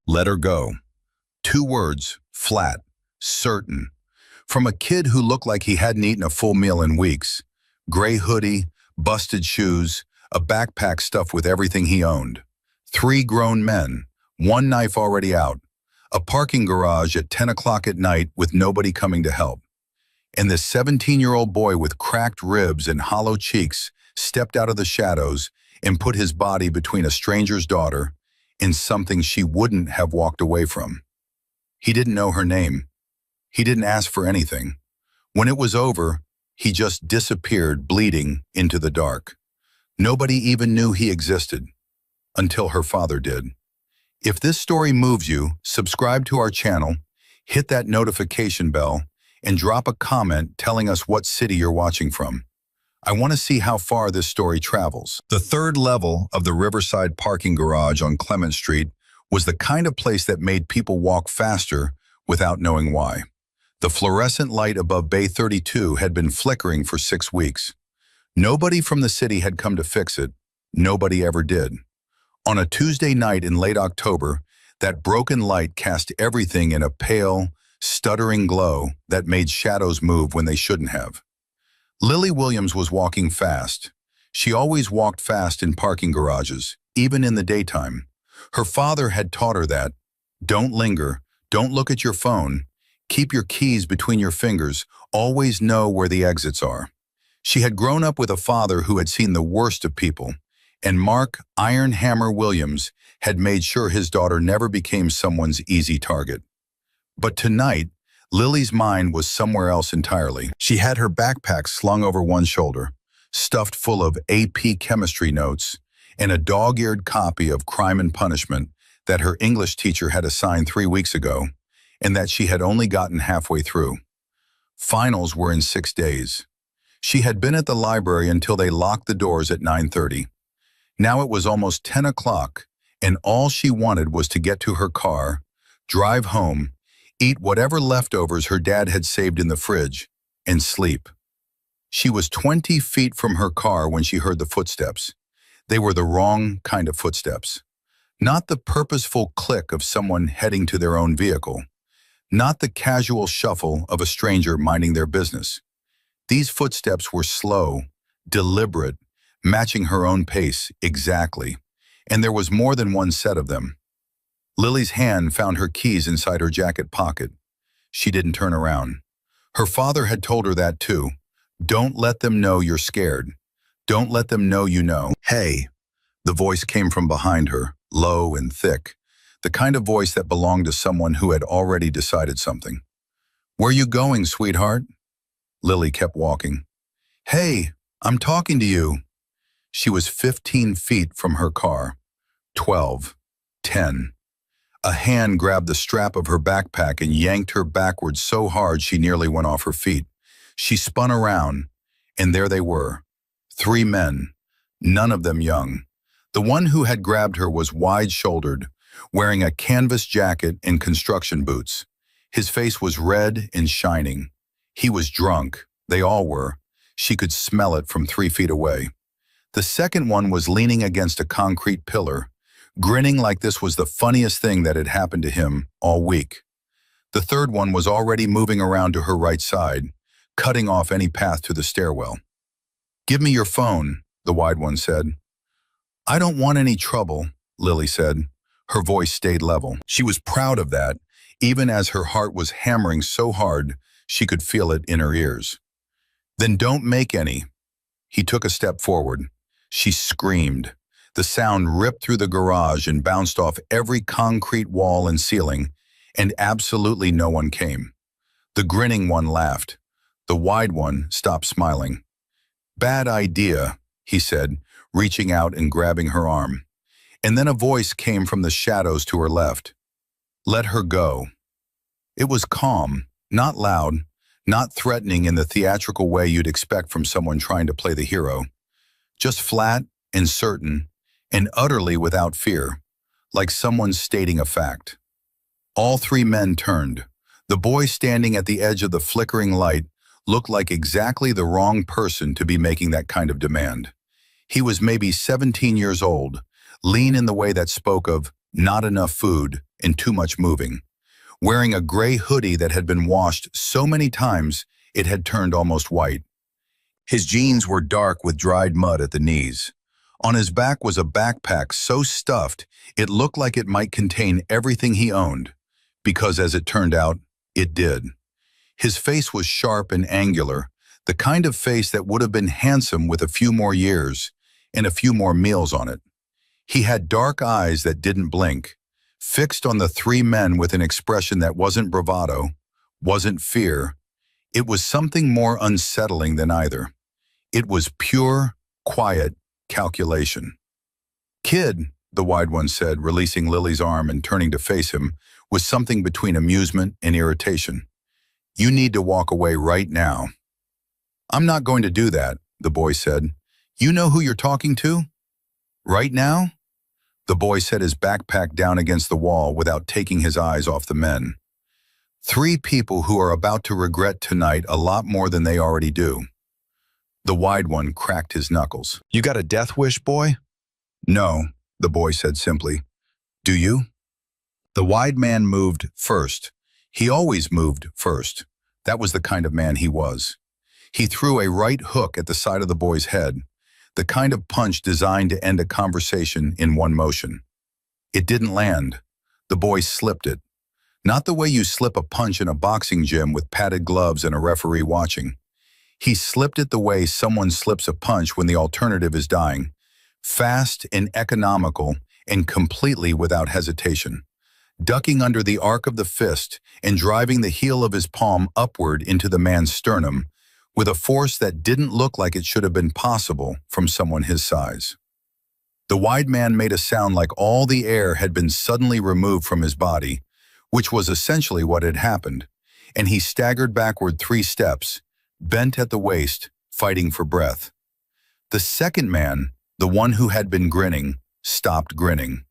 Let her go. 2 words, flat, certain. From a kid who looked like he hadn't eaten a full meal in weeks. Gray hoodie, busted shoes, a backpack stuffed with everything he owned. 3 grown men, 1 knife already out. A parking garage at 10 o'clock at night with nobody coming to help. And this 17-year-old boy with cracked ribs and hollow cheeks stepped out of the shadows and put his body between a stranger's daughter and something she wouldn't have walked away from. He didn't know her name. He didn't ask for anything. When it was over, he just disappeared, bleeding, into the dark. Nobody even knew he existed, until her father did. If this story moves you, subscribe to our channel, hit that notification bell, and drop a comment telling us what city you're watching from. I want to see how far this story travels. The 3rd level of the Riverside parking garage on Clement Street was the kind of place that made people walk faster without knowing why. The fluorescent light above Bay 32 had been flickering for 6 weeks. Nobody from the city had come to fix it. Nobody ever did. On a Tuesday night in late October, that broken light cast everything in a pale, stuttering glow that made shadows move when they shouldn't have. Lily Williams was walking fast. She always walked fast in parking garages, even in the daytime. Her father had taught her that. Don't linger, don't look at your phone, keep your keys between your fingers, always know where the exits are. She had grown up with a father who had seen the worst of people, and Mark Iron Hammer Williams had made sure his daughter never became someone's easy target. But tonight, Lily's mind was somewhere else entirely. She had her backpack slung over one shoulder, stuffed full of AP chemistry notes, and a dog-eared copy of Crime and Punishment that her English teacher had assigned 3 weeks ago, and that she had only gotten halfway through. Finals were in 6 days. She had been at the library until they locked the doors at 9:30. Now it was almost 10 o'clock, and all she wanted was to get to her car, drive home, eat whatever leftovers her dad had saved in the fridge, and sleep. She was 20 feet from her car when she heard the footsteps. They were the wrong kind of footsteps. Not the purposeful click of someone heading to their own vehicle. Not the casual shuffle of a stranger minding their business. These footsteps were slow, deliberate, matching her own pace exactly, and there was more than one set of them. Lily's hand found her keys inside her jacket pocket. She didn't turn around. Her father had told her that too. Don't let them know you're scared. Don't let them know you know. Hey, the voice came from behind her, low and thick, the kind of voice that belonged to someone who had already decided something. Where you going, sweetheart? Lily kept walking. Hey, I'm talking to you. She was 15 feet from her car. 12. 10. A hand grabbed the strap of her backpack and yanked her backwards so hard she nearly went off her feet. She spun around, and there they were. 3 men, none of them young. The one who had grabbed her was wide-shouldered, wearing a canvas jacket and construction boots. His face was red and shining. He was drunk. They all were. She could smell it from 3 feet away. The second one was leaning against a concrete pillar, grinning like this was the funniest thing that had happened to him all week. The third one was already moving around to her right side, cutting off any path to the stairwell. Give me your phone, the wide one said. I don't want any trouble, Lily said. Her voice stayed level. She was proud of that, even as her heart was hammering so hard she could feel it in her ears. Then don't make any. He took a step forward. She screamed. The sound ripped through the garage and bounced off every concrete wall and ceiling, and absolutely no one came. The grinning one laughed. The wide one stopped smiling. Bad idea, he said, reaching out and grabbing her arm. And then a voice came from the shadows to her left. Let her go. It was calm, not loud, not threatening in the theatrical way you'd expect from someone trying to play the hero. Just flat and certain, and utterly without fear, like someone stating a fact. All 3 men turned. The boy standing at the edge of the flickering light looked like exactly the wrong person to be making that kind of demand. He was maybe 17 years old, lean in the way that spoke of not enough food and too much moving. Wearing a gray hoodie that had been washed so many times it had turned almost white. His jeans were dark with dried mud at the knees. On his back was a backpack so stuffed it looked like it might contain everything he owned, because as it turned out, it did. His face was sharp and angular, the kind of face that would have been handsome with a few more years and a few more meals on it. He had dark eyes that didn't blink, fixed on the three men with an expression that wasn't bravado, wasn't fear. It was something more unsettling than either. It was pure, quiet calculation. "Kid," the wide one said, releasing Lily's arm and turning to face him, with something between amusement and irritation. "You need to walk away right now." "I'm not going to do that," the boy said. "You know who you're talking to?" "Right now?" The boy set his backpack down against the wall without taking his eyes off the men. "Three people who are about to regret tonight a lot more than they already do." The wide one cracked his knuckles. "You got a death wish, boy?" "No," the boy said simply. "Do you?" The wide man moved first. He always moved first. That was the kind of man he was. He threw a right hook at the side of the boy's head, the kind of punch designed to end a conversation in one motion. It didn't land. The boy slipped it. Not the way you slip a punch in a boxing gym with padded gloves and a referee watching. He slipped it the way someone slips a punch when the alternative is dying, fast and economical and completely without hesitation, ducking under the arc of the fist and driving the heel of his palm upward into the man's sternum with a force that didn't look like it should have been possible from someone his size. The wide man made a sound like all the air had been suddenly removed from his body, which was essentially what had happened, and he staggered backward 3 steps, bent at the waist, fighting for breath. The second man, the one who had been grinning, stopped grinning.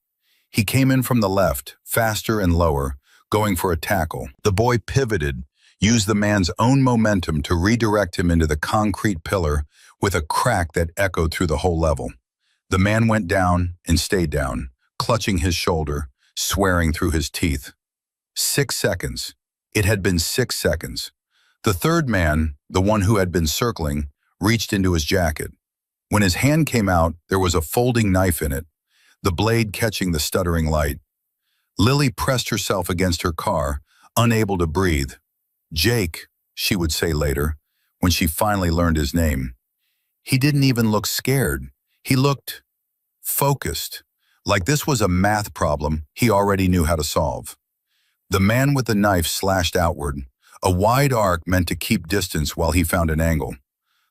He came in from the left, faster and lower, going for a tackle. The boy pivoted, used the man's own momentum to redirect him into the concrete pillar with a crack that echoed through the whole level. The man went down and stayed down, clutching his shoulder, swearing through his teeth. 6 seconds. It had been 6 seconds. The third man, the one who had been circling, reached into his jacket. When his hand came out, there was a folding knife in it, the blade catching the stuttering light. Lily pressed herself against her car, unable to breathe. "Jake," she would say later, when she finally learned his name. He didn't even look scared. He looked focused, like this was a math problem he already knew how to solve. The man with the knife slashed outward, a wide arc meant to keep distance while he found an angle.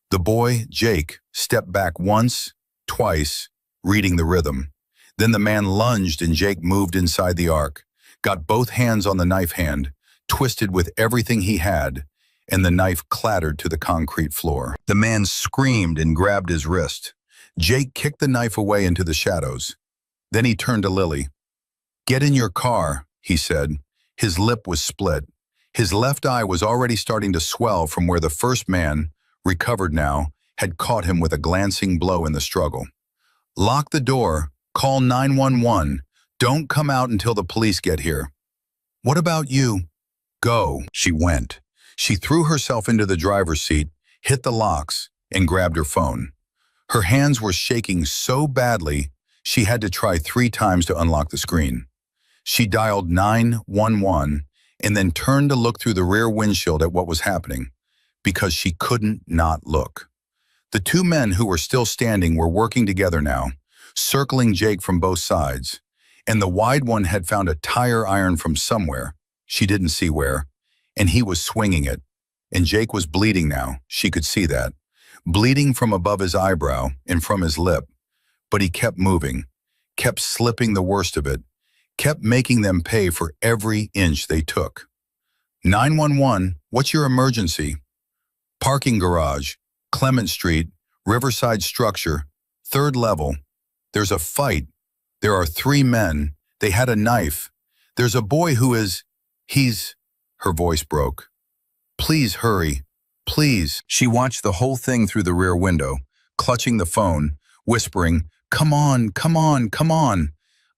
The boy, Jake, stepped back once, twice, reading the rhythm. Then the man lunged and Jake moved inside the arc, got both hands on the knife hand, twisted with everything he had, and the knife clattered to the concrete floor. The man screamed and grabbed his wrist. Jake kicked the knife away into the shadows. Then he turned to Lily. "Get in your car," he said. His lip was split. His left eye was already starting to swell from where the first man, recovered now, had caught him with a glancing blow in the struggle. "Lock the door. Call 911. Don't come out until the police get here." "What about you?" "Go." She went. She threw herself into the driver's seat, hit the locks, and grabbed her phone. Her hands were shaking so badly, she had to try 3 times to unlock the screen. She dialed 911 and then turned to look through the rear windshield at what was happening, because she couldn't not look. The 2 men who were still standing were working together now, circling Jake from both sides, and the wide one had found a tire iron from somewhere, she didn't see where, and he was swinging it, and Jake was bleeding now, she could see that, bleeding from above his eyebrow and from his lip, but he kept moving, kept slipping the worst of it, kept making them pay for every inch they took. 911, what's your emergency? Parking garage, Clement Street, Riverside Structure, 3rd level. There's a fight. There are 3 men. They had a knife. There's a boy who is, her voice broke. Please hurry, please. She watched the whole thing through the rear window, clutching the phone, whispering, come on, come on, come on,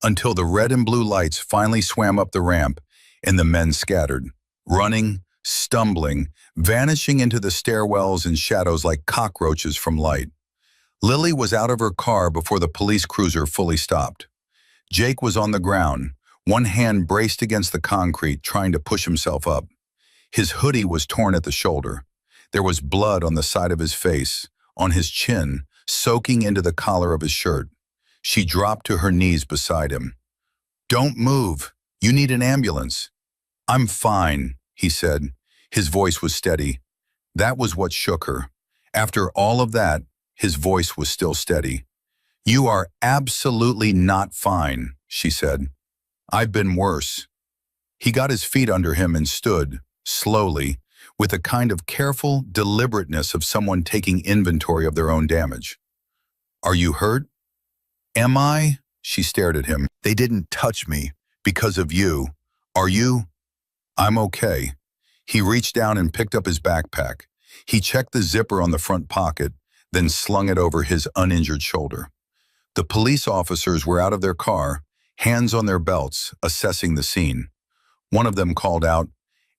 until the red and blue lights finally swam up the ramp and the men scattered, running, stumbling, vanishing into the stairwells and shadows like cockroaches from light. Lily was out of her car before the police cruiser fully stopped. Jake was on the ground, one hand braced against the concrete, trying to push himself up. His hoodie was torn at the shoulder. There was blood on the side of his face, on his chin, soaking into the collar of his shirt. She dropped to her knees beside him. "Don't move. You need an ambulance." "I'm fine," he said. His voice was steady. That was what shook her. After all of that, his voice was still steady. "You are absolutely not fine," she said. "I've been worse." He got his feet under him and stood, slowly, with a kind of careful deliberateness of someone taking inventory of their own damage. "Are you hurt?" "Am I?" She stared at him. "They didn't touch me because of you. Are you?" "I'm okay." He reached down and picked up his backpack. He checked the zipper on the front pocket, then slung it over his uninjured shoulder. The police officers were out of their car, hands on their belts, assessing the scene. One of them called out,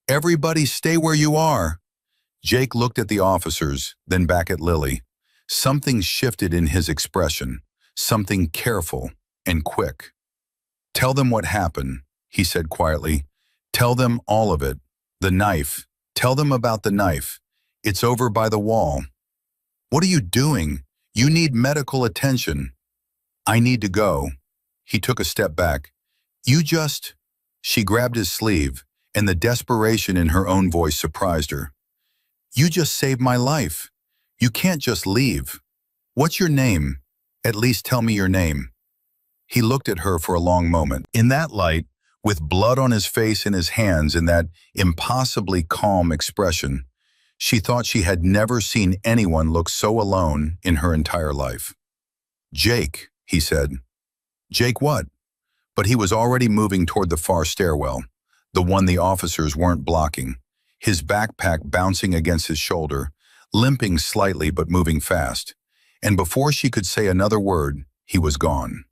"Everybody stay where you are." Jake looked at the officers, then back at Lily. Something shifted in his expression, something careful and quick. "Tell them what happened," he said quietly. "Tell them all of it. The knife. Tell them about the knife. It's over by the wall." "What are you doing? You need medical attention." "I need to go." He took a step back. "You just—" She grabbed his sleeve, and the desperation in her own voice surprised her. "You just saved my life. You can't just leave. What's your name? At least tell me your name." He looked at her for a long moment. In that light, with blood on his face and his hands and that impossibly calm expression, she thought she had never seen anyone look so alone in her entire life. "Jake," he said. "Jake what?" But he was already moving toward the far stairwell, the one the officers weren't blocking, his backpack bouncing against his shoulder, limping slightly but moving fast. And before she could say another word, he was gone.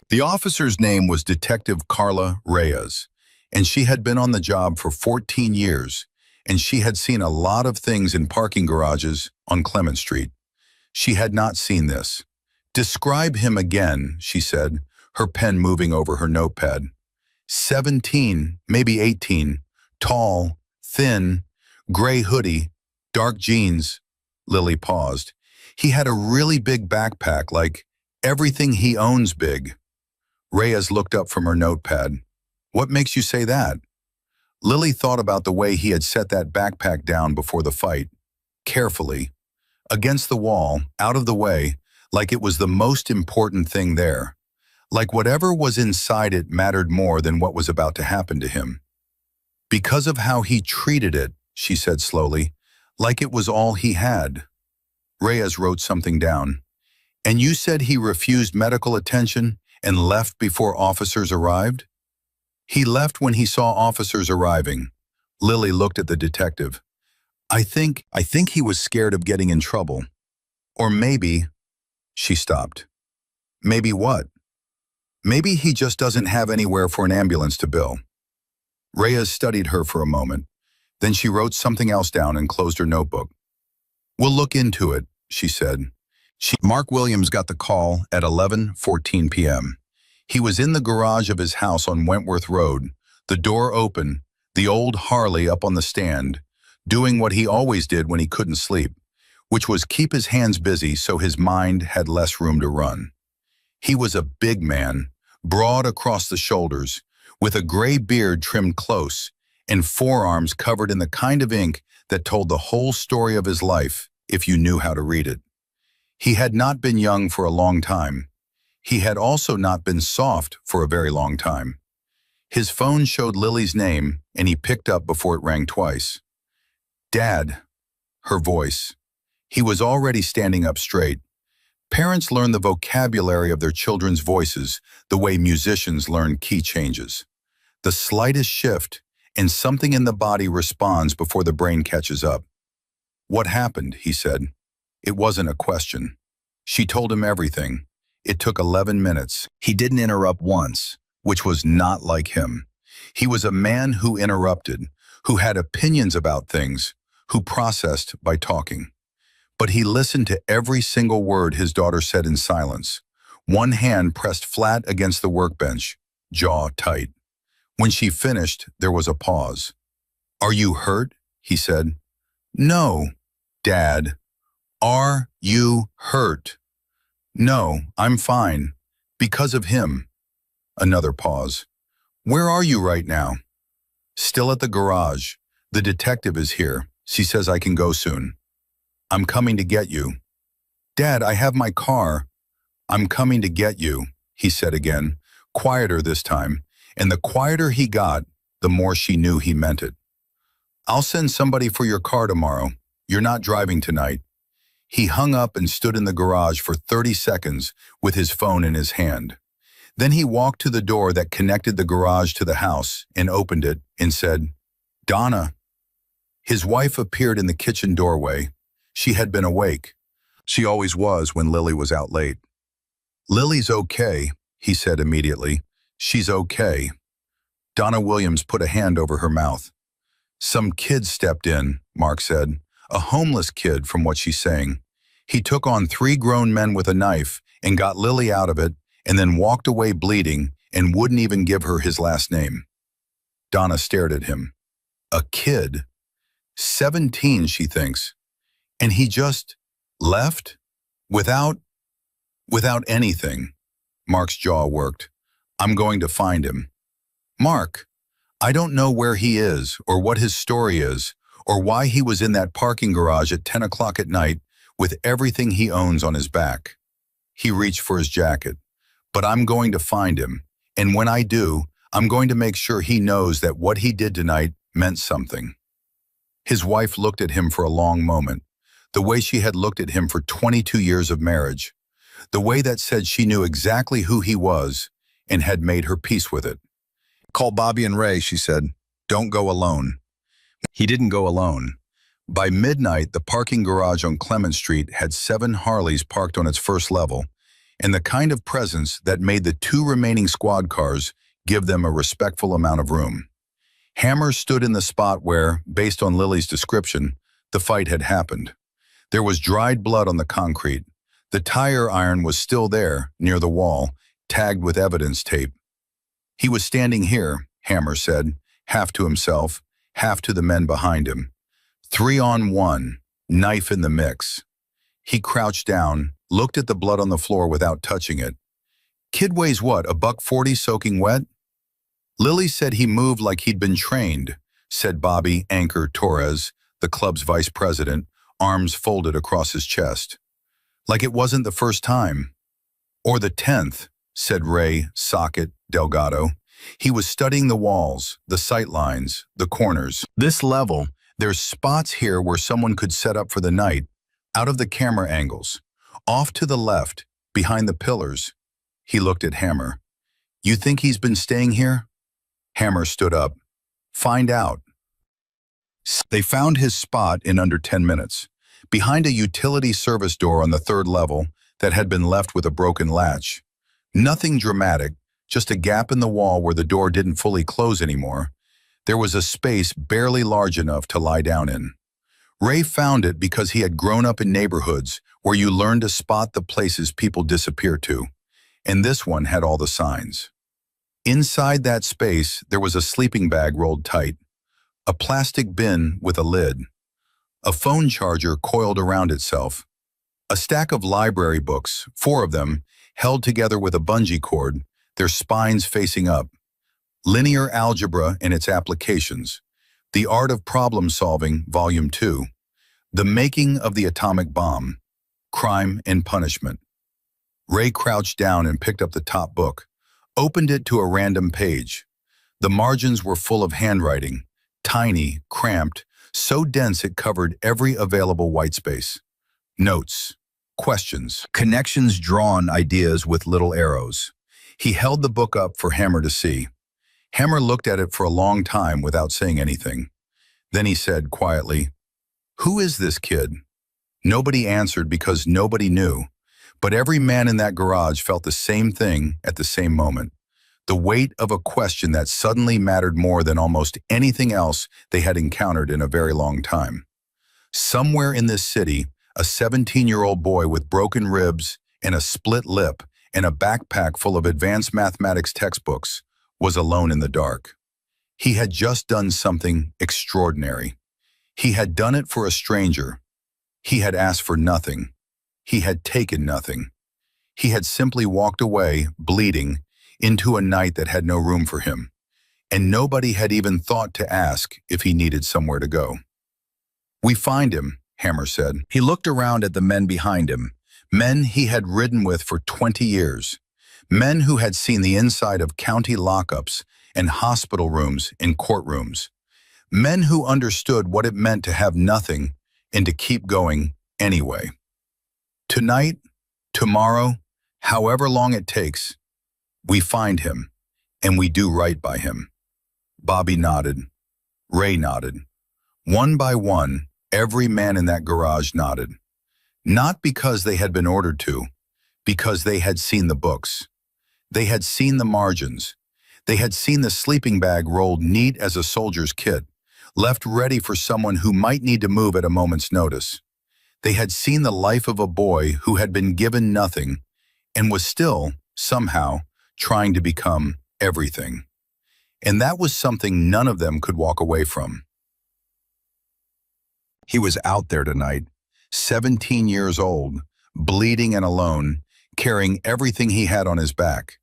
The officer's name was Detective Carla Reyes, and she had been on the job for 14 years, and she had seen a lot of things in parking garages on Clement Street. She had not seen this. "Describe him again," she said, her pen moving over her notepad. 17, maybe 18, tall, thin, gray hoodie, dark jeans. Lily paused. "He had a really big backpack, like everything he owns big." Reyes looked up from her notepad. "What makes you say that?" Lily thought about the way he had set that backpack down before the fight, carefully, against the wall, out of the way, like it was the most important thing there. Like whatever was inside it mattered more than what was about to happen to him. "Because of how he treated it," she said slowly, "like it was all he had." Reyes wrote something down. "And you said he refused medical attention and left before officers arrived?" "He left when he saw officers arriving." Lily looked at the detective. I think he was scared of getting in trouble. Or maybe," she stopped. "Maybe what?" "Maybe he just doesn't have anywhere for an ambulance to bill." Reyes studied her for a moment. Then she wrote something else down and closed her notebook. "We'll look into it," she said. Mark Williams got the call at 11:14 p.m. He was in the garage of his house on Wentworth Road, the door open, the old Harley up on the stand, doing what he always did when he couldn't sleep, which was keep his hands busy so his mind had less room to run. He was a big man, broad across the shoulders, with a gray beard trimmed close, and forearms covered in the kind of ink that told the whole story of his life if you knew how to read it. He had not been young for a long time. He had also not been soft for a very long time. His phone showed Lily's name, and he picked up before it rang twice. "Dad," her voice. He was already standing up straight. Parents learn the vocabulary of their children's voices the way musicians learn key changes. The slightest shift, and something in the body responds before the brain catches up. "What happened?" he said. It wasn't a question. She told him everything. It took 11 minutes. He didn't interrupt once, which was not like him. He was a man who interrupted, who had opinions about things, who processed by talking. But he listened to every single word his daughter said in silence, one hand pressed flat against the workbench, jaw tight. When she finished, there was a pause. "Are you hurt?" he said. "No, Dad." "Are you hurt?" "No, I'm fine. Because of him." Another pause. "Where are you right now?" "Still at the garage. The detective is here. She says I can go soon." "I'm coming to get you." "Dad, I have my car." "I'm coming to get you," he said again, quieter this time, and the quieter he got, the more she knew he meant it. "I'll send somebody for your car tomorrow. You're not driving tonight." He hung up and stood in the garage for 30 seconds with his phone in his hand. Then he walked to the door that connected the garage to the house and opened it and said, "Donna." His wife appeared in the kitchen doorway. She had been awake. She always was when Lily was out late. "Lily's okay," he said immediately. "She's okay." Donna Williams put a hand over her mouth. "Some kid stepped in," Mark said. "A homeless kid, from what she's saying. He took on 3 grown men with a knife and got Lily out of it and then walked away bleeding and wouldn't even give her his last name." Donna stared at him. A kid? 17, she thinks. And he just left? Without anything. Mark's jaw worked. "I'm going to find him." "Mark, I don't know where he is or what his story is or why he was in that parking garage at 10 o'clock at night with everything he owns on his back." He reached for his jacket. "But I'm going to find him, and when I do, I'm going to make sure he knows that what he did tonight meant something." His wife looked at him for a long moment, the way she had looked at him for 22 years of marriage, the way that said she knew exactly who he was and had made her peace with it. "Call Bobby and Ray," she said. "Don't go alone." He didn't go alone. By midnight, the parking garage on Clement Street had 7 Harleys parked on its first level, and the kind of presence that made the 2 remaining squad cars give them a respectful amount of room. Hammer stood in the spot where, based on Lily's description, the fight had happened. There was dried blood on the concrete. The tire iron was still there, near the wall, tagged with evidence tape. He was standing here, Hammer said, half to himself, half to the men behind him. 3 on 1, knife in the mix. He crouched down, looked at the blood on the floor without touching it. "Kid weighs what, $140 soaking wet?" "Lily said he moved like he'd been trained," said Bobby Anchor Torres, the club's vice president, arms folded across his chest. "Like it wasn't the first time." "Or the 10th, said Ray Socket Delgado. He was studying the walls, the sight lines, the corners. "This level, there's spots here where someone could set up for the night, out of the camera angles. Off to the left, behind the pillars." He looked at Hammer. "You think he's been staying here?" Hammer stood up. "Find out." They found his spot in under 10 minutes, behind a utility service door on the 3rd level that had been left with a broken latch. Nothing dramatic, just a gap in the wall where the door didn't fully close anymore. There was a space barely large enough to lie down in. Ray found it because he had grown up in neighborhoods where you learned to spot the places people disappear to, and this one had all the signs. Inside that space, there was a sleeping bag rolled tight, a plastic bin with a lid, a phone charger coiled around itself, a stack of library books, 4 of them, held together with a bungee cord, their spines facing up, Linear Algebra and its Applications, The Art of Problem Solving, Volume 2, The Making of the Atomic Bomb, Crime and Punishment. Ray crouched down and picked up the top book, opened it to a random page. The margins were full of handwriting, tiny, cramped, so dense it covered every available white space. Notes, questions, connections drawn ideas with little arrows. He held the book up for Hammer to see. Hammer looked at it for a long time without saying anything. Then he said quietly, "Who is this kid?" Nobody answered because nobody knew. But every man in that garage felt the same thing at the same moment. The weight of a question that suddenly mattered more than almost anything else they had encountered in a very long time. Somewhere in this city, a 17-year-old boy with broken ribs and a split lip and a backpack full of advanced mathematics textbooks was alone in the dark. He had just done something extraordinary. He had done it for a stranger. He had asked for nothing. He had taken nothing. He had simply walked away, bleeding, into a night that had no room for him, and nobody had even thought to ask if he needed somewhere to go. "We find him," Hammer said. He looked around at the men behind him, men he had ridden with for 20 years, men who had seen the inside of county lockups and hospital rooms and courtrooms, men who understood what it meant to have nothing and to keep going anyway. "Tonight, tomorrow, however long it takes, we find him, and we do right by him." Bobby nodded. Ray nodded. One by one, every man in that garage nodded. Not because they had been ordered to, because they had seen the books. They had seen the margins. They had seen the sleeping bag rolled neat as a soldier's kit, left ready for someone who might need to move at a moment's notice. They had seen the life of a boy who had been given nothing and was still, somehow, trying to become everything. And that was something none of them could walk away from. He was out there tonight, 17 years old, bleeding and alone, carrying everything he had on his back.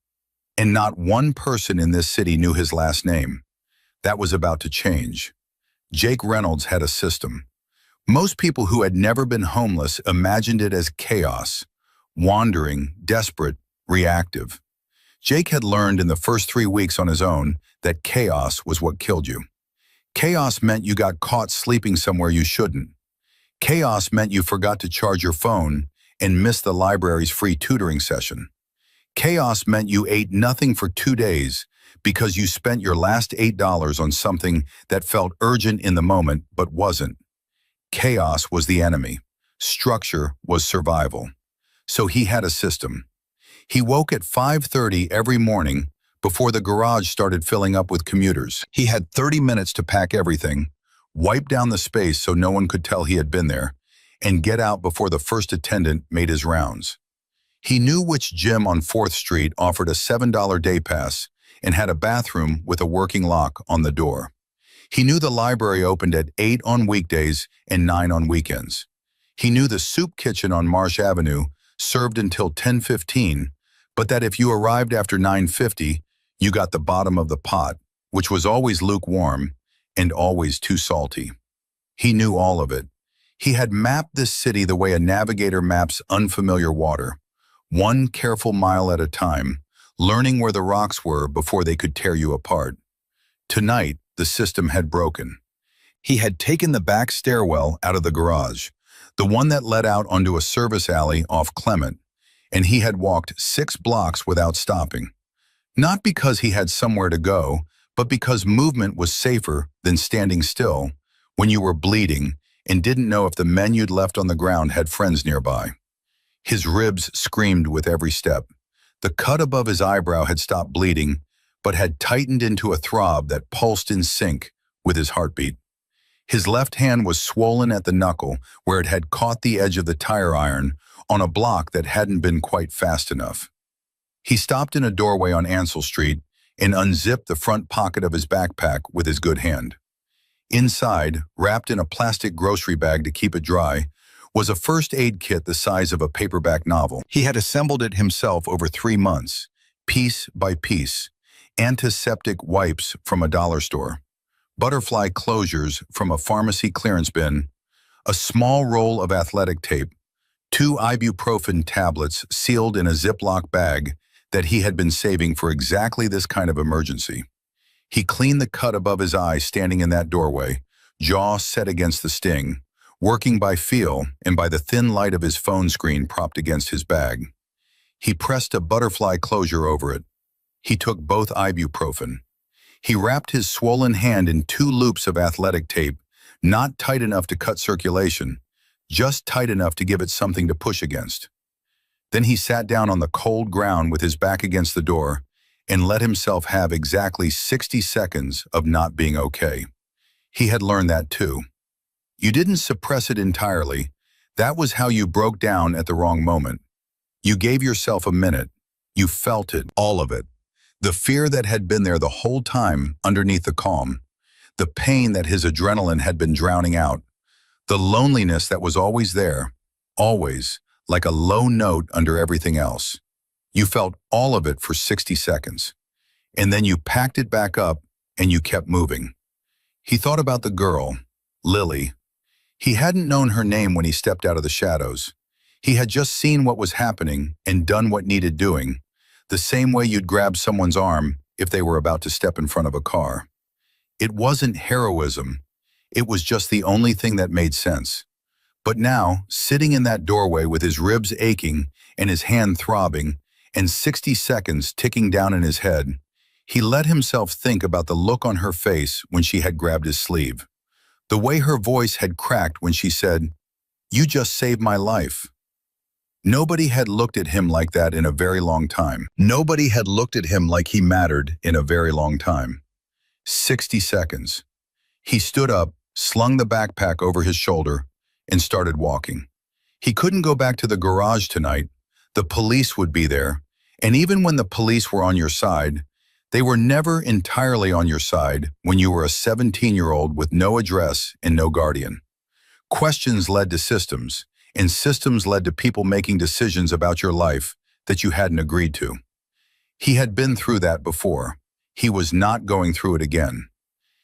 And not one person in this city knew his last name. That was about to change. Jake Reynolds had a system. Most people who had never been homeless imagined it as chaos, wandering, desperate, reactive. Jake had learned in the first 3 weeks on his own that chaos was what killed you. Chaos meant you got caught sleeping somewhere you shouldn't. Chaos meant you forgot to charge your phone and missed the library's free tutoring session. Chaos meant you ate nothing for 2 days because you spent your last $8 on something that felt urgent in the moment but wasn't. Chaos was the enemy. Structure was survival. So he had a system. He woke at 5:30 every morning before the garage started filling up with commuters. He had 30 minutes to pack everything, wipe down the space so no one could tell he had been there, and get out before the first attendant made his rounds. He knew which gym on 4th Street offered a $7 day pass and had a bathroom with a working lock on the door. He knew the library opened at 8 on weekdays and 9 on weekends. He knew the soup kitchen on Marsh Avenue served until 10:15, but that if you arrived after 9:50, you got the bottom of the pot, which was always lukewarm and always too salty. He knew all of it. He had mapped this city the way a navigator maps unfamiliar water, one careful mile at a time, learning where the rocks were before they could tear you apart. Tonight, the system had broken. He had taken the back stairwell out of the garage, the one that led out onto a service alley off Clement, and he had walked 6 blocks without stopping. Not because he had somewhere to go, but because movement was safer than standing still when you were bleeding and didn't know if the men you'd left on the ground had friends nearby. His ribs screamed with every step. The cut above his eyebrow had stopped bleeding, but had tightened into a throb that pulsed in sync with his heartbeat. His left hand was swollen at the knuckle where it had caught the edge of the tire iron on a block that hadn't been quite fast enough. He stopped in a doorway on Ansel Street and unzipped the front pocket of his backpack with his good hand. Inside, wrapped in a plastic grocery bag to keep it dry, was a first aid kit the size of a paperback novel. He had assembled it himself over 3 months, piece by piece. Antiseptic wipes from a dollar store, butterfly closures from a pharmacy clearance bin, a small roll of athletic tape, 2 ibuprofen tablets sealed in a Ziploc bag that he had been saving for exactly this kind of emergency. He cleaned the cut above his eye standing in that doorway, jaw set against the sting, working by feel and by the thin light of his phone screen propped against his bag. He pressed a butterfly closure over it. He took both ibuprofen. He wrapped his swollen hand in 2 loops of athletic tape, not tight enough to cut circulation, just tight enough to give it something to push against. Then he sat down on the cold ground with his back against the door and let himself have exactly 60 seconds of not being okay. He had learned that too. You didn't suppress it entirely. That was how you broke down at the wrong moment. You gave yourself a minute. You felt it, all of it. The fear that had been there the whole time underneath the calm. The pain that his adrenaline had been drowning out. The loneliness that was always there, always, like a low note under everything else. You felt all of it for 60 seconds. And then you packed it back up and you kept moving. He thought about the girl, Lily. He hadn't known her name when he stepped out of the shadows. He had just seen what was happening and done what needed doing, the same way you'd grab someone's arm if they were about to step in front of a car. It wasn't heroism. It was just the only thing that made sense. But now, sitting in that doorway with his ribs aching and his hand throbbing and 60 seconds ticking down in his head, he let himself think about the look on her face when she had grabbed his sleeve. The way her voice had cracked when she said, "You just saved my life." Nobody had looked at him like that in a very long time. Nobody had looked at him like he mattered in a very long time. 60 seconds. He stood up, slung the backpack over his shoulder, and started walking. He couldn't go back to the garage tonight. The police would be there, and even when the police were on your side, they were never entirely on your side when you were a 17-year-old with no address and no guardian. Questions led to systems, and systems led to people making decisions about your life that you hadn't agreed to. He had been through that before. He was not going through it again.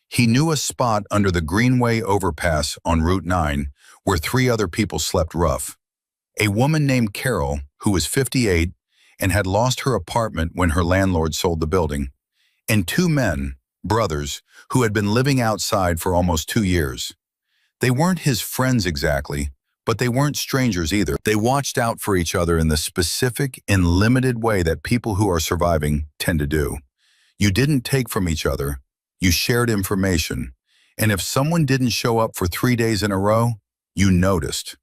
He knew a spot under the Greenway overpass on Route 9 where 3 other people slept rough. A woman named Carol, who was 58 and had lost her apartment when her landlord sold the building, and 2 men, brothers, who had been living outside for almost 2 years. They weren't his friends exactly, but they weren't strangers either. They watched out for each other in the specific and limited way that people who are surviving tend to do. You didn't take from each other. You shared information. And if someone didn't show up for 3 days in a row, you noticed.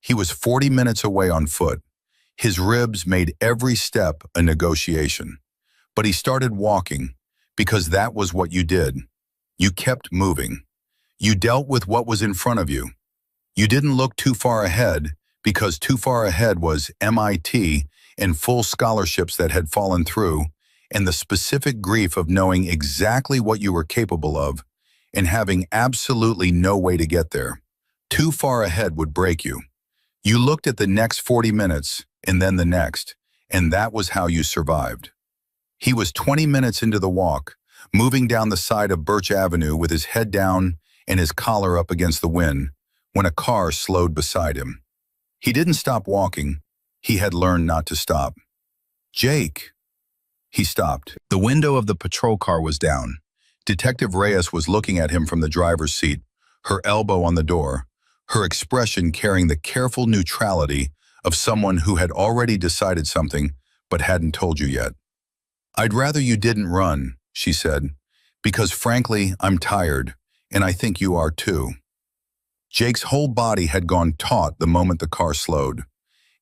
He was 40 minutes away on foot. His ribs made every step a negotiation. But he started walking because that was what you did. You kept moving. You dealt with what was in front of you. You didn't look too far ahead because too far ahead was MIT and full scholarships that had fallen through and the specific grief of knowing exactly what you were capable of and having absolutely no way to get there. Too far ahead would break you. You looked at the next 40 minutes and then the next, and that was how you survived. He was 20 minutes into the walk, moving down the side of Birch Avenue with his head down and his collar up against the wind, when a car slowed beside him. He didn't stop walking. He had learned not to stop. "Jake." He stopped. The window of the patrol car was down. Detective Reyes was looking at him from the driver's seat, her elbow on the door, her expression carrying the careful neutrality of someone who had already decided something but hadn't told you yet. "I'd rather you didn't run," she said, "because frankly, I'm tired, and I think you are too." Jake's whole body had gone taut the moment the car slowed.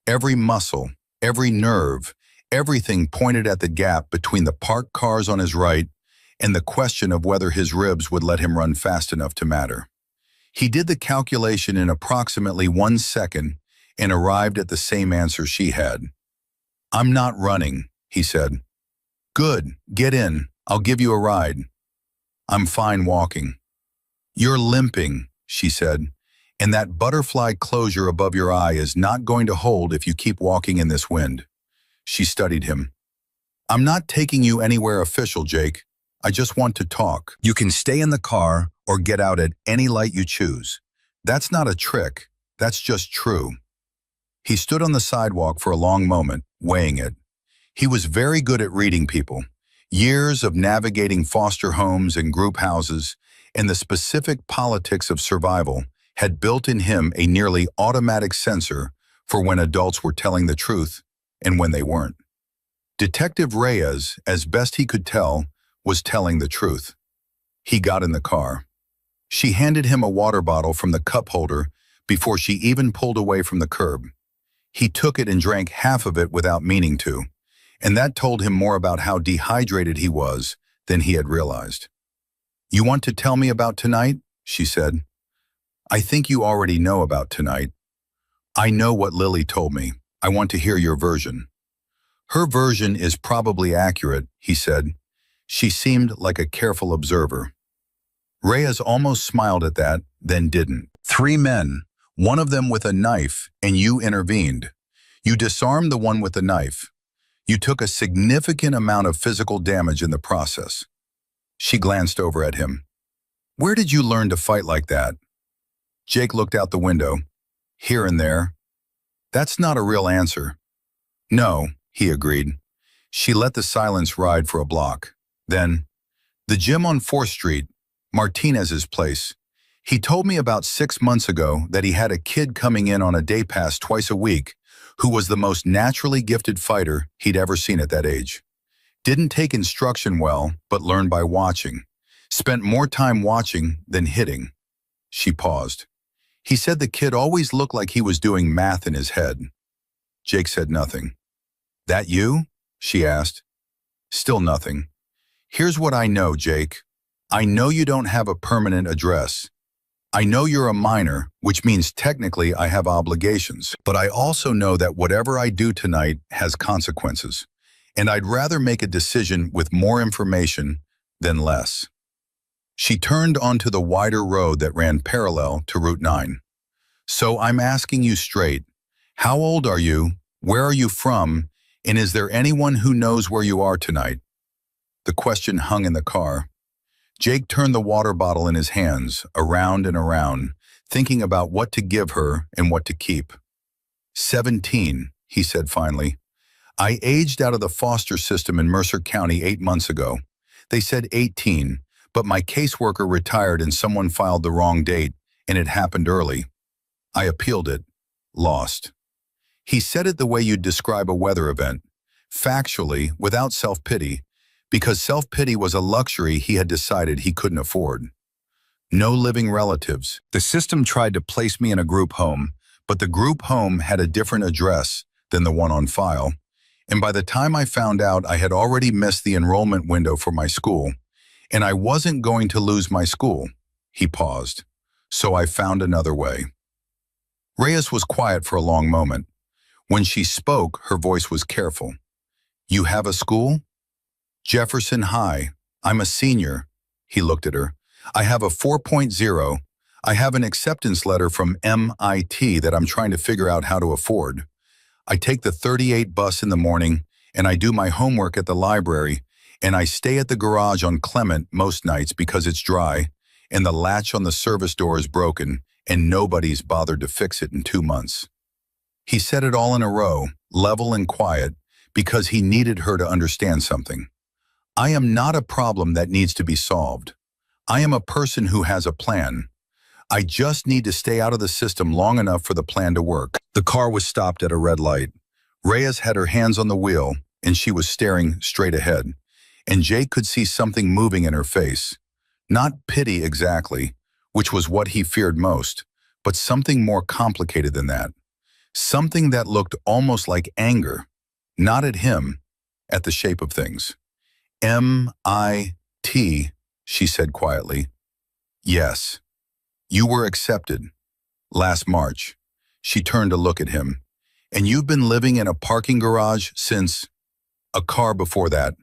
Every muscle, every nerve, everything pointed at the gap between the parked cars on his right and the question of whether his ribs would let him run fast enough to matter. He did the calculation in approximately 1 second and arrived at the same answer she had. "I'm not running," he said. "Good, get in. I'll give you a ride." "I'm fine walking." "You're limping," she said, "and that butterfly closure above your eye is not going to hold if you keep walking in this wind." She studied him. "I'm not taking you anywhere official, Jake. I just want to talk. You can stay in the car or get out at any light you choose. That's not a trick. That's just true." He stood on the sidewalk for a long moment, weighing it. He was very good at reading people. Years of navigating foster homes and group houses and the specific politics of survival had built in him a nearly automatic sensor for when adults were telling the truth and when they weren't. Detective Reyes, as best he could tell, was telling the truth. He got in the car. She handed him a water bottle from the cup holder before she even pulled away from the curb. He took it and drank half of it without meaning to, and that told him more about how dehydrated he was than he had realized. "You want to tell me about tonight?" she said. "I think you already know about tonight." "I know what Lily told me. I want to hear your version." "Her version is probably accurate," he said. She seemed like a careful observer. Reyes almost smiled at that, then didn't. "3 men, one of them with a knife, and you intervened. You disarmed the one with the knife. You took a significant amount of physical damage in the process." She glanced over at him. "Where did you learn to fight like that?" Jake looked out the window. "Here and there." "That's not a real answer." "No," he agreed. She let the silence ride for a block. Then, "The gym on 4th Street, Martinez's place. He told me about 6 months ago that he had a kid coming in on a day pass twice a week who was the most naturally gifted fighter he'd ever seen at that age. Didn't take instruction well, but learned by watching. Spent more time watching than hitting." She paused. "He said the kid always looked like he was doing math in his head." Jake said nothing. "That you?" she asked. Still nothing. "Here's what I know, Jake. I know you don't have a permanent address. I know you're a minor, which means technically I have obligations, but I also know that whatever I do tonight has consequences, and I'd rather make a decision with more information than less." She turned onto the wider road that ran parallel to Route 9. "So I'm asking you straight. How old are you? Where are you from? And is there anyone who knows where you are tonight?" The question hung in the car. Jake turned the water bottle in his hands, around and around, thinking about what to give her and what to keep. 17, he said finally. "I aged out of the foster system in Mercer County 8 months ago. They said 18, but my caseworker retired and someone filed the wrong date, and it happened early. I appealed it. Lost." He said it the way you'd describe a weather event, factually, without self-pity, because self-pity was a luxury he had decided he couldn't afford. "No living relatives. The system tried to place me in a group home, but the group home had a different address than the one on file, and by the time I found out, I had already missed the enrollment window for my school, and I wasn't going to lose my school." He paused. "So I found another way." Reyes was quiet for a long moment. When she spoke, her voice was careful. "You have a school?" "Jefferson High. I'm a senior." He looked at her. "I have a 4.0. I have an acceptance letter from MIT that I'm trying to figure out how to afford. I take the 38 bus in the morning, and I do my homework at the library, and I stay at the garage on Clement most nights because it's dry, and the latch on the service door is broken, and nobody's bothered to fix it in 2 months." He said it all in a row, level and quiet, because he needed her to understand something. "I am not a problem that needs to be solved. I am a person who has a plan. I just need to stay out of the system long enough for the plan to work." The car was stopped at a red light. Reyes had her hands on the wheel, and she was staring straight ahead. And Jake could see something moving in her face. Not pity exactly, which was what he feared most, but something more complicated than that. Something that looked almost like anger, not at him, at the shape of things. "MIT, she said quietly. "Yes. You were accepted. Last March." She turned to look at him. "And you've been living in a parking garage since—" "A car before that.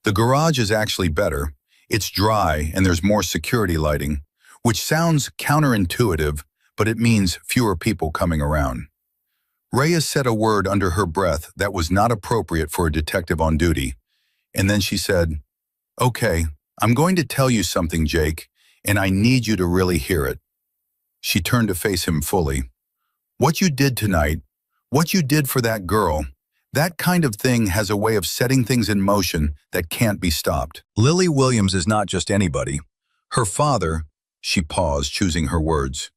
The garage is actually better. It's dry and there's more security lighting, which sounds counterintuitive, but it means fewer people coming around." Reyes said a word under her breath that was not appropriate for a detective on duty. And then she said, "Okay, I'm going to tell you something, Jake, and I need you to really hear it." She turned to face him fully. "What you did tonight, what you did for that girl, that kind of thing has a way of setting things in motion that can't be stopped. Lily Williams is not just anybody. Her father," she paused, choosing her words,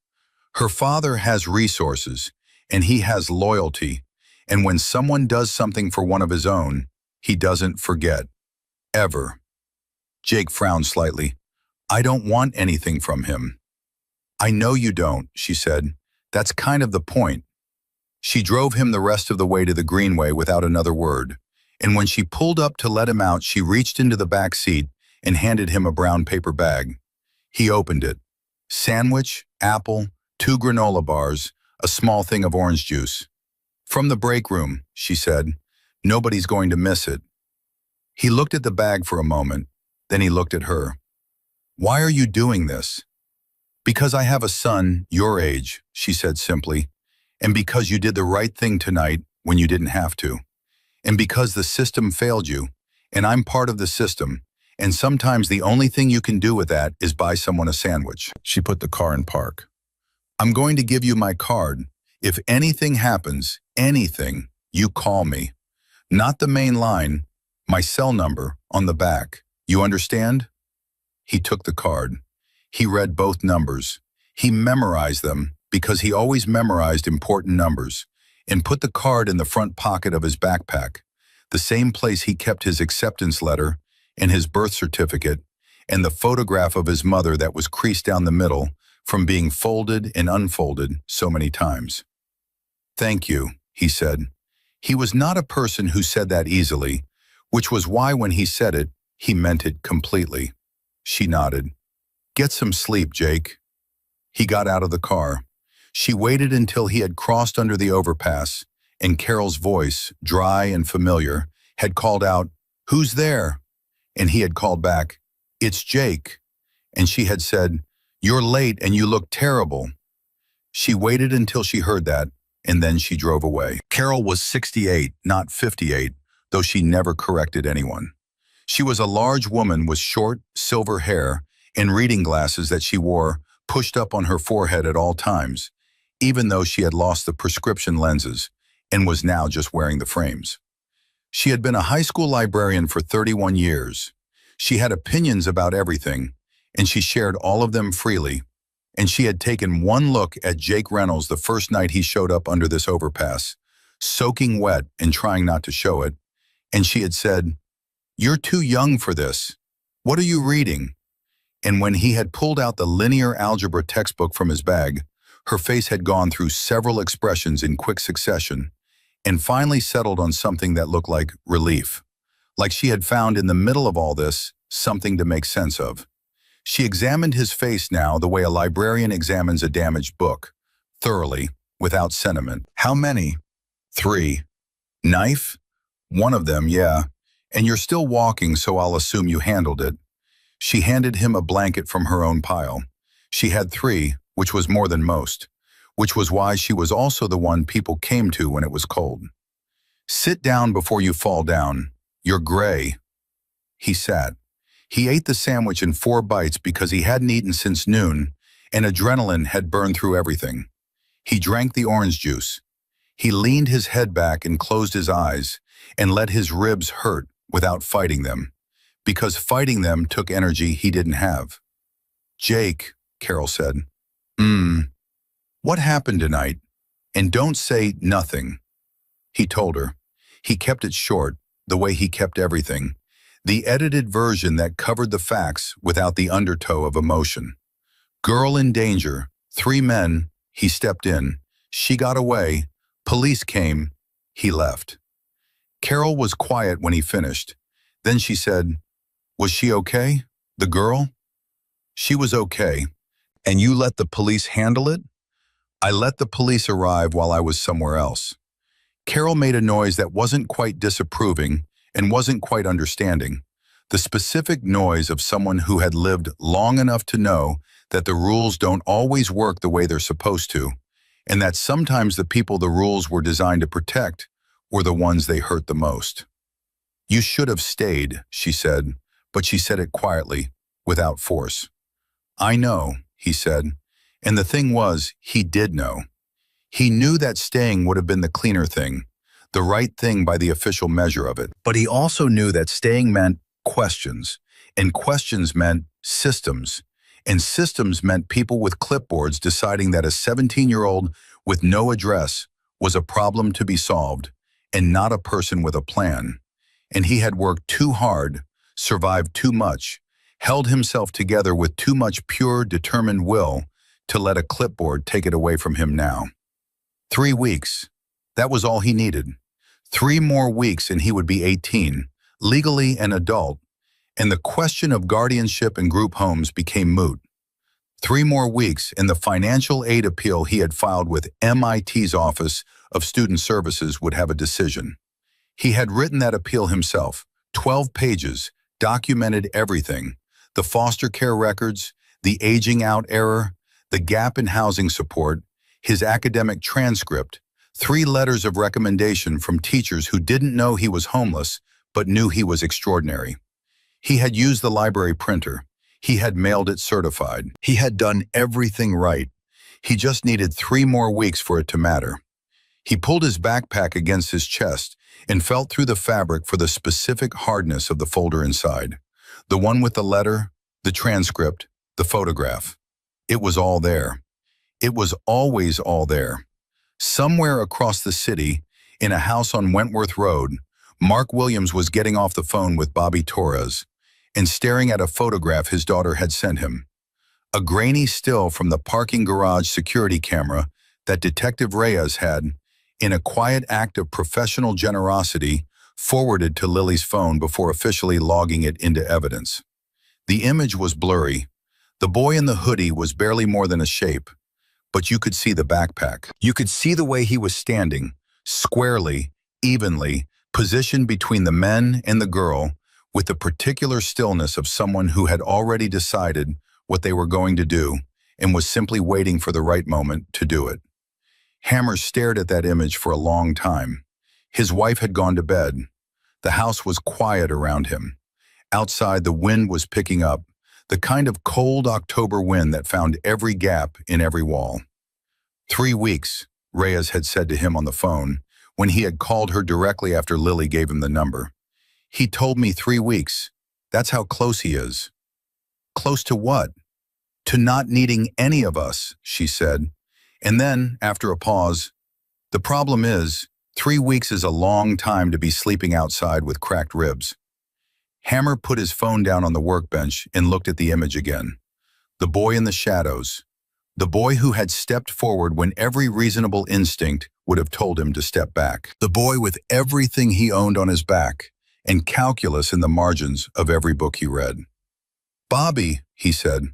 "her father has resources, and he has loyalty, and when someone does something for one of his own, he doesn't forget. Ever." Jake frowned slightly. "I don't want anything from him." "I know you don't," she said. "That's kind of the point." She drove him the rest of the way to the greenway without another word, and when she pulled up to let him out, she reached into the back seat and handed him a brown paper bag. He opened it. Sandwich, apple, 2 granola bars, a small thing of orange juice. "From the break room," she said. "Nobody's going to miss it." He looked at the bag for a moment, then he looked at her. "Why are you doing this?" "Because I have a son your age," she said simply, "and because you did the right thing tonight when you didn't have to, and because the system failed you, and I'm part of the system, and sometimes the only thing you can do with that is buy someone a sandwich." She put the car in park. "I'm going to give you my card. If anything happens, anything, you call me. Not the main line, my cell number on the back. You understand?" He took the card. He read both numbers. He memorized them because he always memorized important numbers, and put the card in the front pocket of his backpack, the same place he kept his acceptance letter and his birth certificate and the photograph of his mother that was creased down the middle from being folded and unfolded so many times. "Thank you," he said. He was not a person who said that easily, which was why when he said it, he meant it completely. She nodded. "Get some sleep, Jake." He got out of the car. She waited until he had crossed under the overpass, and Carol's voice, dry and familiar, had called out, "Who's there?" And he had called back, "It's Jake." And she had said, "You're late and you look terrible." She waited until she heard that, and then she drove away. Carol was 68, not 58, though she never corrected anyone. She was a large woman with short, silver hair and reading glasses that she wore pushed up on her forehead at all times, even though she had lost the prescription lenses and was now just wearing the frames. She had been a high school librarian for 31 years. She had opinions about everything, and she shared all of them freely. And she had taken one look at Jake Reynolds the first night he showed up under this overpass, soaking wet and trying not to show it, and she had said, "You're too young for this. What are you reading?" And when he had pulled out the linear algebra textbook from his bag, her face had gone through several expressions in quick succession, and finally settled on something that looked like relief, like she had found in the middle of all this something to make sense of. She examined his face now the way a librarian examines a damaged book, thoroughly, without sentiment. "How many?" "3. "Knife?" "One of them, yeah. And you're still walking, so I'll assume you handled it." She handed him a blanket from her own pile. She had 3, which was more than most, which was why she was also the one people came to when it was cold. "Sit down before you fall down. You're gray." He sat. He ate the sandwich in 4 bites because he hadn't eaten since noon, and adrenaline had burned through everything. He drank the orange juice. He leaned his head back and closed his eyes and let his ribs hurt without fighting them, because fighting them took energy he didn't have. "Jake," Carol said. What happened tonight? And don't say nothing." He told her. He kept it short, the way he kept everything. The edited version that covered the facts without the undertow of emotion. Girl in danger, 3 men, he stepped in. She got away, police came, he left. Carol was quiet when he finished. Then she said, "Was she okay? The girl?" "She was okay." "And you let the police handle it?" "I let the police arrive while I was somewhere else." Carol made a noise that wasn't quite disapproving and wasn't quite understanding. The specific noise of someone who had lived long enough to know that the rules don't always work the way they're supposed to, and that sometimes the people the rules were designed to protect were the ones they hurt the most. "You should have stayed," she said, but she said it quietly, without force. "I know," he said, and the thing was, he did know. He knew that staying would have been the cleaner thing, the right thing by the official measure of it. But he also knew that staying meant questions, and questions meant systems, and systems meant people with clipboards deciding that a 17-year-old with no address was a problem to be solved, and not a person with a plan. And he had worked too hard, survived too much, held himself together with too much pure, determined will to let a clipboard take it away from him now. 3 weeks. That was all he needed. 3 more weeks and he would be 18, legally an adult, and the question of guardianship and group homes became moot. 3 more weeks and the financial aid appeal he had filed with MIT's Office of Student Services would have a decision. He had written that appeal himself, 12 pages, documented everything, the foster care records, the aging out error, the gap in housing support, his academic transcript, 3 letters of recommendation from teachers who didn't know he was homeless but knew he was extraordinary. He had used the library printer. He had mailed it certified. He had done everything right. He just needed 3 more weeks for it to matter. He pulled his backpack against his chest and felt through the fabric for the specific hardness of the folder inside. The one with the letter, the transcript, the photograph. It was all there. It was always all there. Somewhere across the city, in a house on Wentworth Road, Mark Williams was getting off the phone with Bobby Torres and staring at a photograph his daughter had sent him. A grainy still from the parking garage security camera that Detective Reyes had, in a quiet act of professional generosity, forwarded to Lily's phone before officially logging it into evidence. The image was blurry. The boy in the hoodie was barely more than a shape, but you could see the backpack. You could see the way he was standing, squarely, evenly, positioned between the men and the girl, with the particular stillness of someone who had already decided what they were going to do and was simply waiting for the right moment to do it. Hammer stared at that image for a long time. His wife had gone to bed. The house was quiet around him. Outside, the wind was picking up, the kind of cold October wind that found every gap in every wall. 3 weeks, Reyes had said to him on the phone, when he had called her directly after Lily gave him the number. He told me 3 weeks. That's how close he is. Close to what? To not needing any of us, she said. And then, after a pause, the problem is, 3 weeks is a long time to be sleeping outside with cracked ribs. Hammer put his phone down on the workbench and looked at the image again. The boy in the shadows. The boy who had stepped forward when every reasonable instinct would have told him to step back. The boy with everything he owned on his back and calculus in the margins of every book he read. Bobby, he said.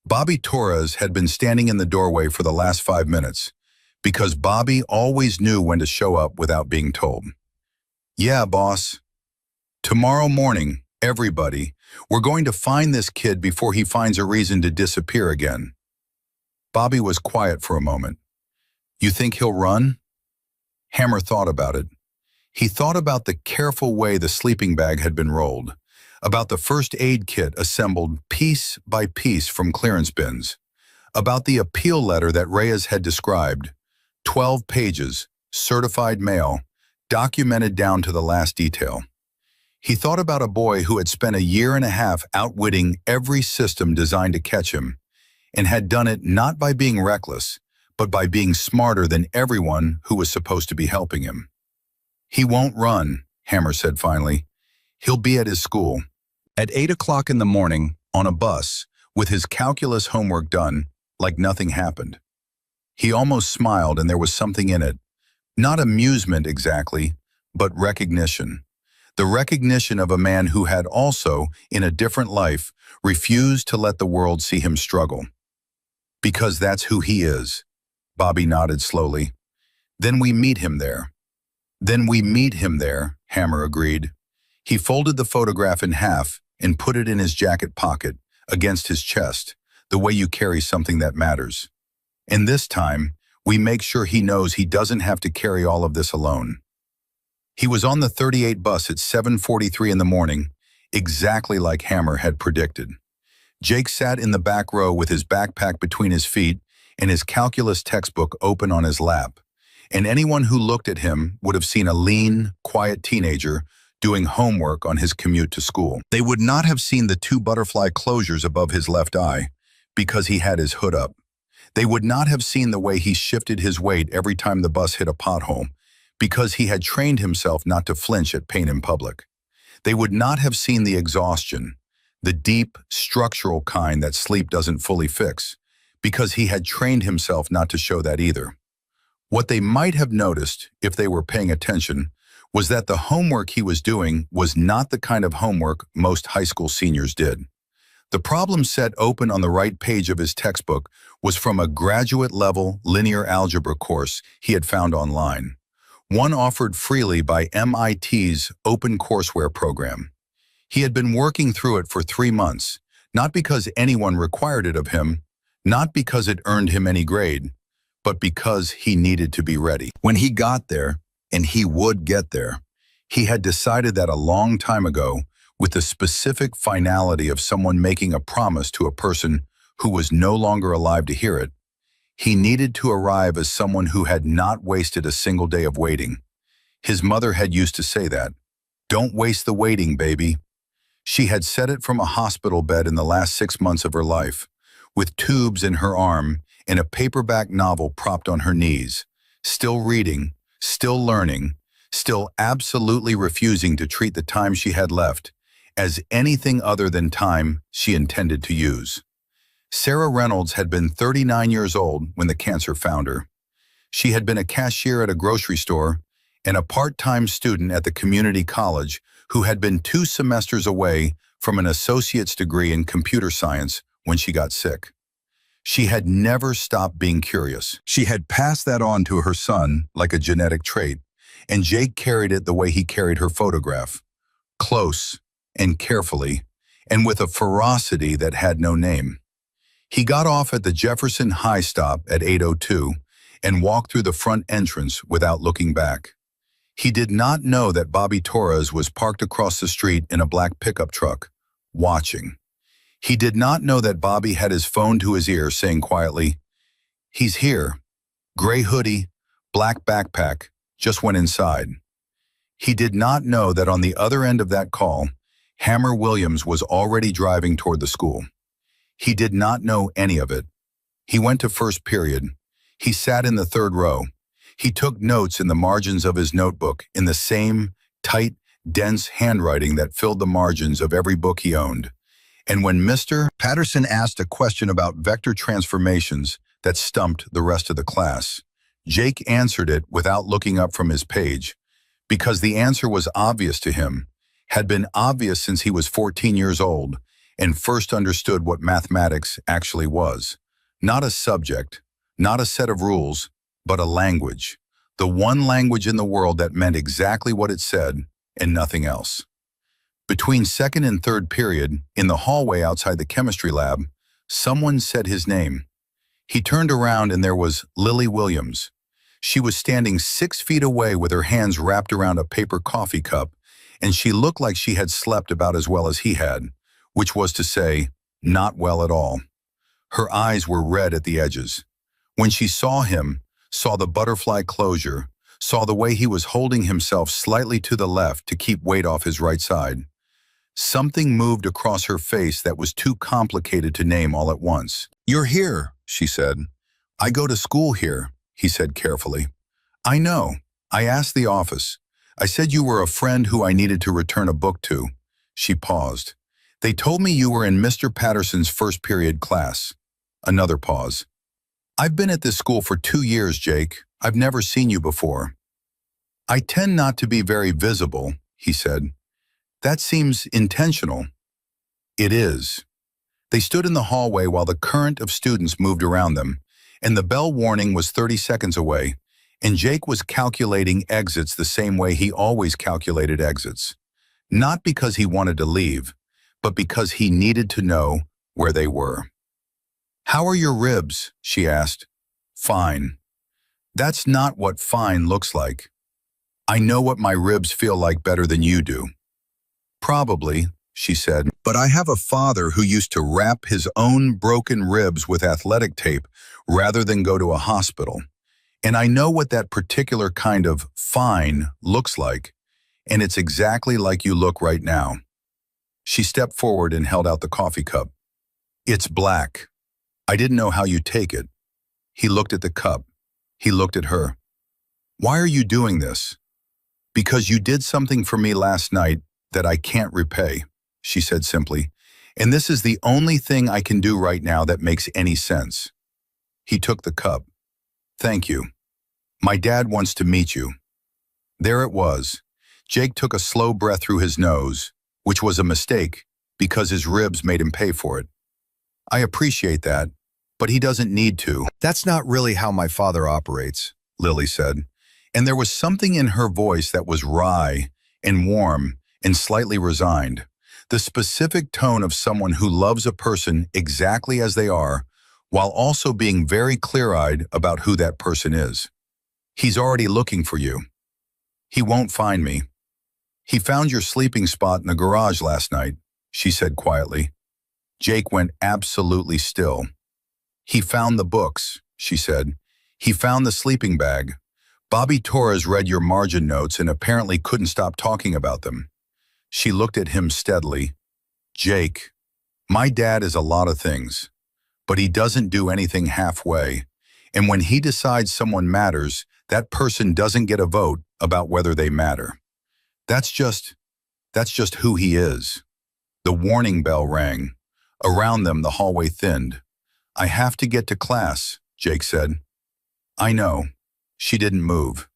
Bobby Torres had been standing in the doorway for the last 5 minutes because Bobby always knew when to show up without being told. Yeah, boss. Tomorrow morning, everybody, we're going to find this kid before he finds a reason to disappear again. Bobby was quiet for a moment. You think he'll run? Hammer thought about it. He thought about the careful way the sleeping bag had been rolled, about the first aid kit assembled piece by piece from clearance bins, about the appeal letter that Reyes had described, 12 pages, certified mail, documented down to the last detail. He thought about a boy who had spent a year and a half outwitting every system designed to catch him, and had done it not by being reckless, but by being smarter than everyone who was supposed to be helping him. He won't run, Hammer said finally. He'll be at his school. At 8 o'clock in the morning, on a bus, with his calculus homework done, like nothing happened. He almost smiled, and there was something in it. Not amusement exactly, but recognition. The recognition of a man who had also, in a different life, refused to let the world see him struggle. Because that's who he is. Bobby nodded slowly. Then we meet him there. Then we meet him there, Hammer agreed. He folded the photograph in half and put it in his jacket pocket, against his chest, the way you carry something that matters. And this time, we make sure he knows he doesn't have to carry all of this alone. He was on the 38 bus at 7:43 in the morning, exactly like Hammer had predicted. Jake sat in the back row with his backpack between his feet and his calculus textbook open on his lap, and anyone who looked at him would have seen a lean, quiet teenager doing homework on his commute to school. They would not have seen the 2 butterfly closures above his left eye, because he had his hood up. They would not have seen the way he shifted his weight every time the bus hit a pothole, because he had trained himself not to flinch at pain in public. They would not have seen the exhaustion, the deep, structural kind that sleep doesn't fully fix, because he had trained himself not to show that either. What they might have noticed, if they were paying attention, was that the homework he was doing was not the kind of homework most high school seniors did. The problem set open on the right page of his textbook was from a graduate-level linear algebra course he had found online, one offered freely by MIT's Open Courseware program. He had been working through it for 3 months, not because anyone required it of him, not because it earned him any grade, but because he needed to be ready. When he got there, and he would get there, he had decided that a long time ago, with the specific finality of someone making a promise to a person who was no longer alive to hear it, he needed to arrive as someone who had not wasted a single day of waiting. His mother had used to say that, "Don't waste the waiting, baby." She had said it from a hospital bed in the last 6 months of her life, with tubes in her arm and a paperback novel propped on her knees, still reading, still learning, still absolutely refusing to treat the time she had left as anything other than time she intended to use. Sarah Reynolds had been 39 years old when the cancer found her. She had been a cashier at a grocery store and a part-time student at the community college who had been 2 semesters away from an associate's degree in computer science when she got sick. She had never stopped being curious. She had passed that on to her son like a genetic trait, and Jake carried it the way he carried her photograph, close and carefully, and with a ferocity that had no name. He got off at the Jefferson High stop at 8:02 and walked through the front entrance without looking back. He did not know that Bobby Torres was parked across the street in a black pickup truck, watching. He did not know that Bobby had his phone to his ear saying quietly, "He's here. Gray hoodie, black backpack, just went inside." He did not know that on the other end of that call, Hammer Williams was already driving toward the school. He did not know any of it. He went to first period. He sat in the 3rd row. He took notes in the margins of his notebook in the same tight, dense handwriting that filled the margins of every book he owned. And when Mr. Patterson asked a question about vector transformations that stumped the rest of the class, Jake answered it without looking up from his page, because the answer was obvious to him, had been obvious since he was 14 years old, and first understood what mathematics actually was. Not a subject, not a set of rules, but a language. The one language in the world that meant exactly what it said and nothing else. Between 2nd and 3rd period, in the hallway outside the chemistry lab, someone said his name. He turned around and there was Lily Williams. She was standing 6 feet away with her hands wrapped around a paper coffee cup, and she looked like she had slept about as well as he had, which was to say, not well at all. Her eyes were red at the edges. When she saw him, saw the butterfly closure, saw the way he was holding himself slightly to the left to keep weight off his right side, something moved across her face that was too complicated to name all at once. "You're here," she said. "I go to school here," he said carefully. "I know. I asked the office. I said you were a friend who I needed to return a book to." She paused. "They told me you were in Mr. Patterson's first period class." Another pause. "I've been at this school for 2 years, Jake. I've never seen you before." "I tend not to be very visible," he said. "That seems intentional." "It is." They stood in the hallway while the current of students moved around them, and the bell warning was 30 seconds away, and Jake was calculating exits the same way he always calculated exits. Not because he wanted to leave, but because he needed to know where they were. "How are your ribs?" she asked. "Fine." "That's not what fine looks like." "I know what my ribs feel like better than you do." "Probably," she said, "but I have a father who used to wrap his own broken ribs with athletic tape rather than go to a hospital. And I know what that particular kind of fine looks like, and it's exactly like you look right now." She stepped forward and held out the coffee cup. "It's black. I didn't know how you'd take it." He looked at the cup. He looked at her. "Why are you doing this?" "Because you did something for me last night that I can't repay," she said simply, "and this is the only thing I can do right now that makes any sense." He took the cup. "Thank you." My dad wants to meet you. There it was. Jake took a slow breath through his nose, which was a mistake because his ribs made him pay for it. I appreciate that, but he doesn't need to. That's not really how my father operates, Lily said, and there was something in her voice that was wry and warm and slightly resigned, the specific tone of someone who loves a person exactly as they are, while also being very clear-eyed about who that person is. He's already looking for you. He won't find me. He found your sleeping spot in the garage last night, she said quietly. Jake went absolutely still. He found the books, she said. He found the sleeping bag. Bobby Torres read your margin notes and apparently couldn't stop talking about them. She looked at him steadily. Jake, my dad is a lot of things, but he doesn't do anything halfway. And when he decides someone matters, that person doesn't get a vote about whether they matter. That's just who he is. The warning bell rang. Around them, the hallway thinned. I have to get to class, Jake said. I know. She didn't move.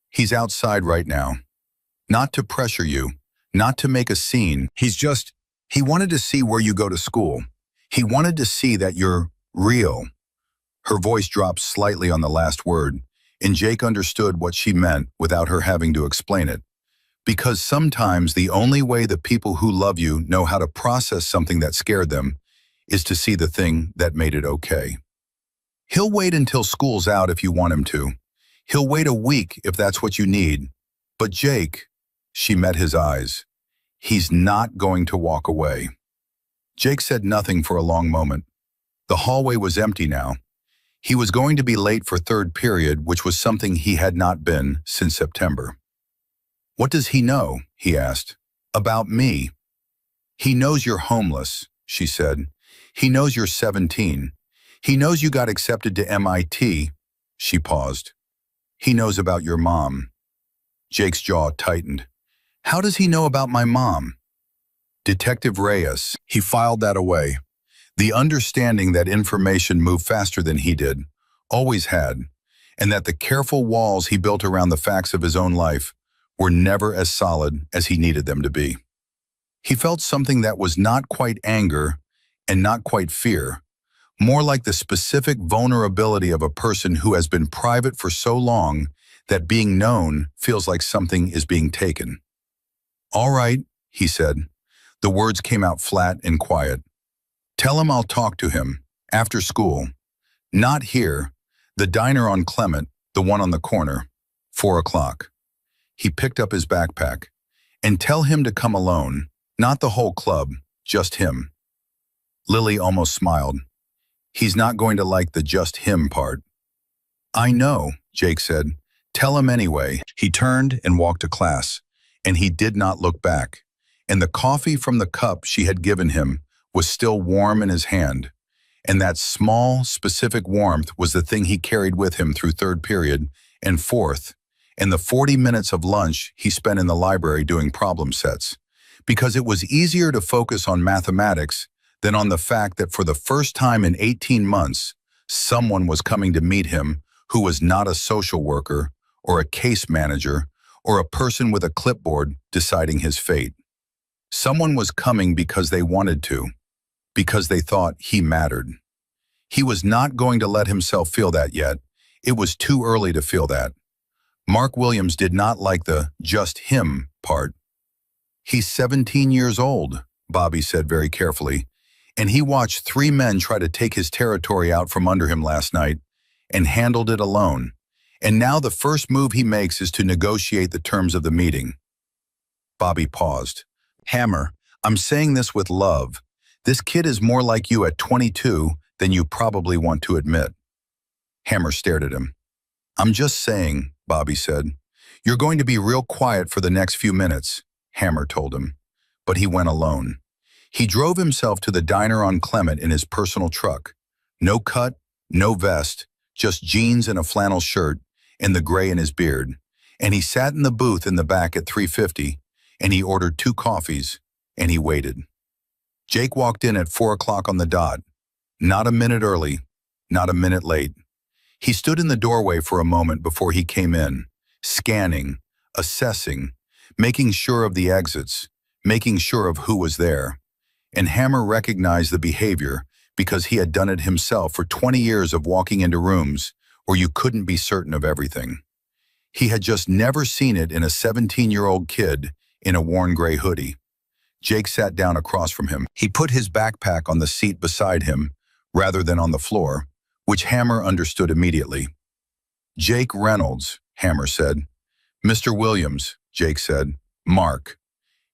He's outside right now. Not to pressure you, not to make a scene. He wanted to see where you go to school. He wanted to see that you're real. Her voice dropped slightly on the last word, and Jake understood what she meant without her having to explain it. Because sometimes the only way the people who love you know how to process something that scared them is to see the thing that made it okay. He'll wait until school's out if you want him to. He'll wait a week if that's what you need. But Jake, she met his eyes. He's not going to walk away. Jake said nothing for a long moment. The hallway was empty now. He was going to be late for third period, which was something he had not been since September. What does he know? He asked. About me. He knows you're homeless, she said. He knows you're 17. He knows you got accepted to MIT. She paused. He knows about your mom. Jake's jaw tightened. How does he know about my mom? Detective Reyes. He filed that away. The understanding that information moved faster than he did, always had, and that the careful walls he built around the facts of his own life were never as solid as he needed them to be. He felt something that was not quite anger and not quite fear, more like the specific vulnerability of a person who has been private for so long that being known feels like something is being taken. All right, he said. The words came out flat and quiet. Tell him I'll talk to him, after school. Not here, the diner on Clement, the one on the corner, 4 o'clock. He picked up his backpack. And tell him to come alone, not the whole club, just him. Lily almost smiled. He's not going to like the just him part. I know, Jake said. Tell him anyway. He turned and walked to class, and he did not look back. And the coffee from the cup she had given him was still warm in his hand. And that small, specific warmth was the thing he carried with him through third period and fourth, and the 40 minutes of lunch he spent in the library doing problem sets, because it was easier to focus on mathematics than on the fact that for the first time in 18 months, someone was coming to meet him who was not a social worker or a case manager or a person with a clipboard deciding his fate. Someone was coming because they wanted to, because they thought he mattered. He was not going to let himself feel that yet. It was too early to feel that. Mark Williams did not like the just him part. He's 17 years old, Bobby said very carefully, and he watched 3 men try to take his territory out from under him last night and handled it alone. And now the first move he makes is to negotiate the terms of the meeting. Bobby paused. Hammer, I'm saying this with love. This kid is more like you at 22 than you probably want to admit. Hammer stared at him. I'm just saying, Bobby said. You're going to be real quiet for the next few minutes, Hammer told him. But he went alone. He drove himself to the diner on Clement in his personal truck. No cut, no vest, just jeans and a flannel shirt, and the gray in his beard. And he sat in the booth in the back at 3:50, and he ordered 2 coffees, and he waited. Jake walked in at 4 o'clock on the dot. Not a minute early, not a minute late. He stood in the doorway for a moment before he came in, scanning, assessing, making sure of the exits, making sure of who was there. And Hammer recognized the behavior because he had done it himself for 20 years of walking into rooms where you couldn't be certain of everything. He had just never seen it in a 17-year-old kid in a worn gray hoodie. Jake sat down across from him. He put his backpack on the seat beside him, rather than on the floor, which Hammer understood immediately. "Jake Reynolds," Hammer said. "Mr. Williams," Jake said. "Mark."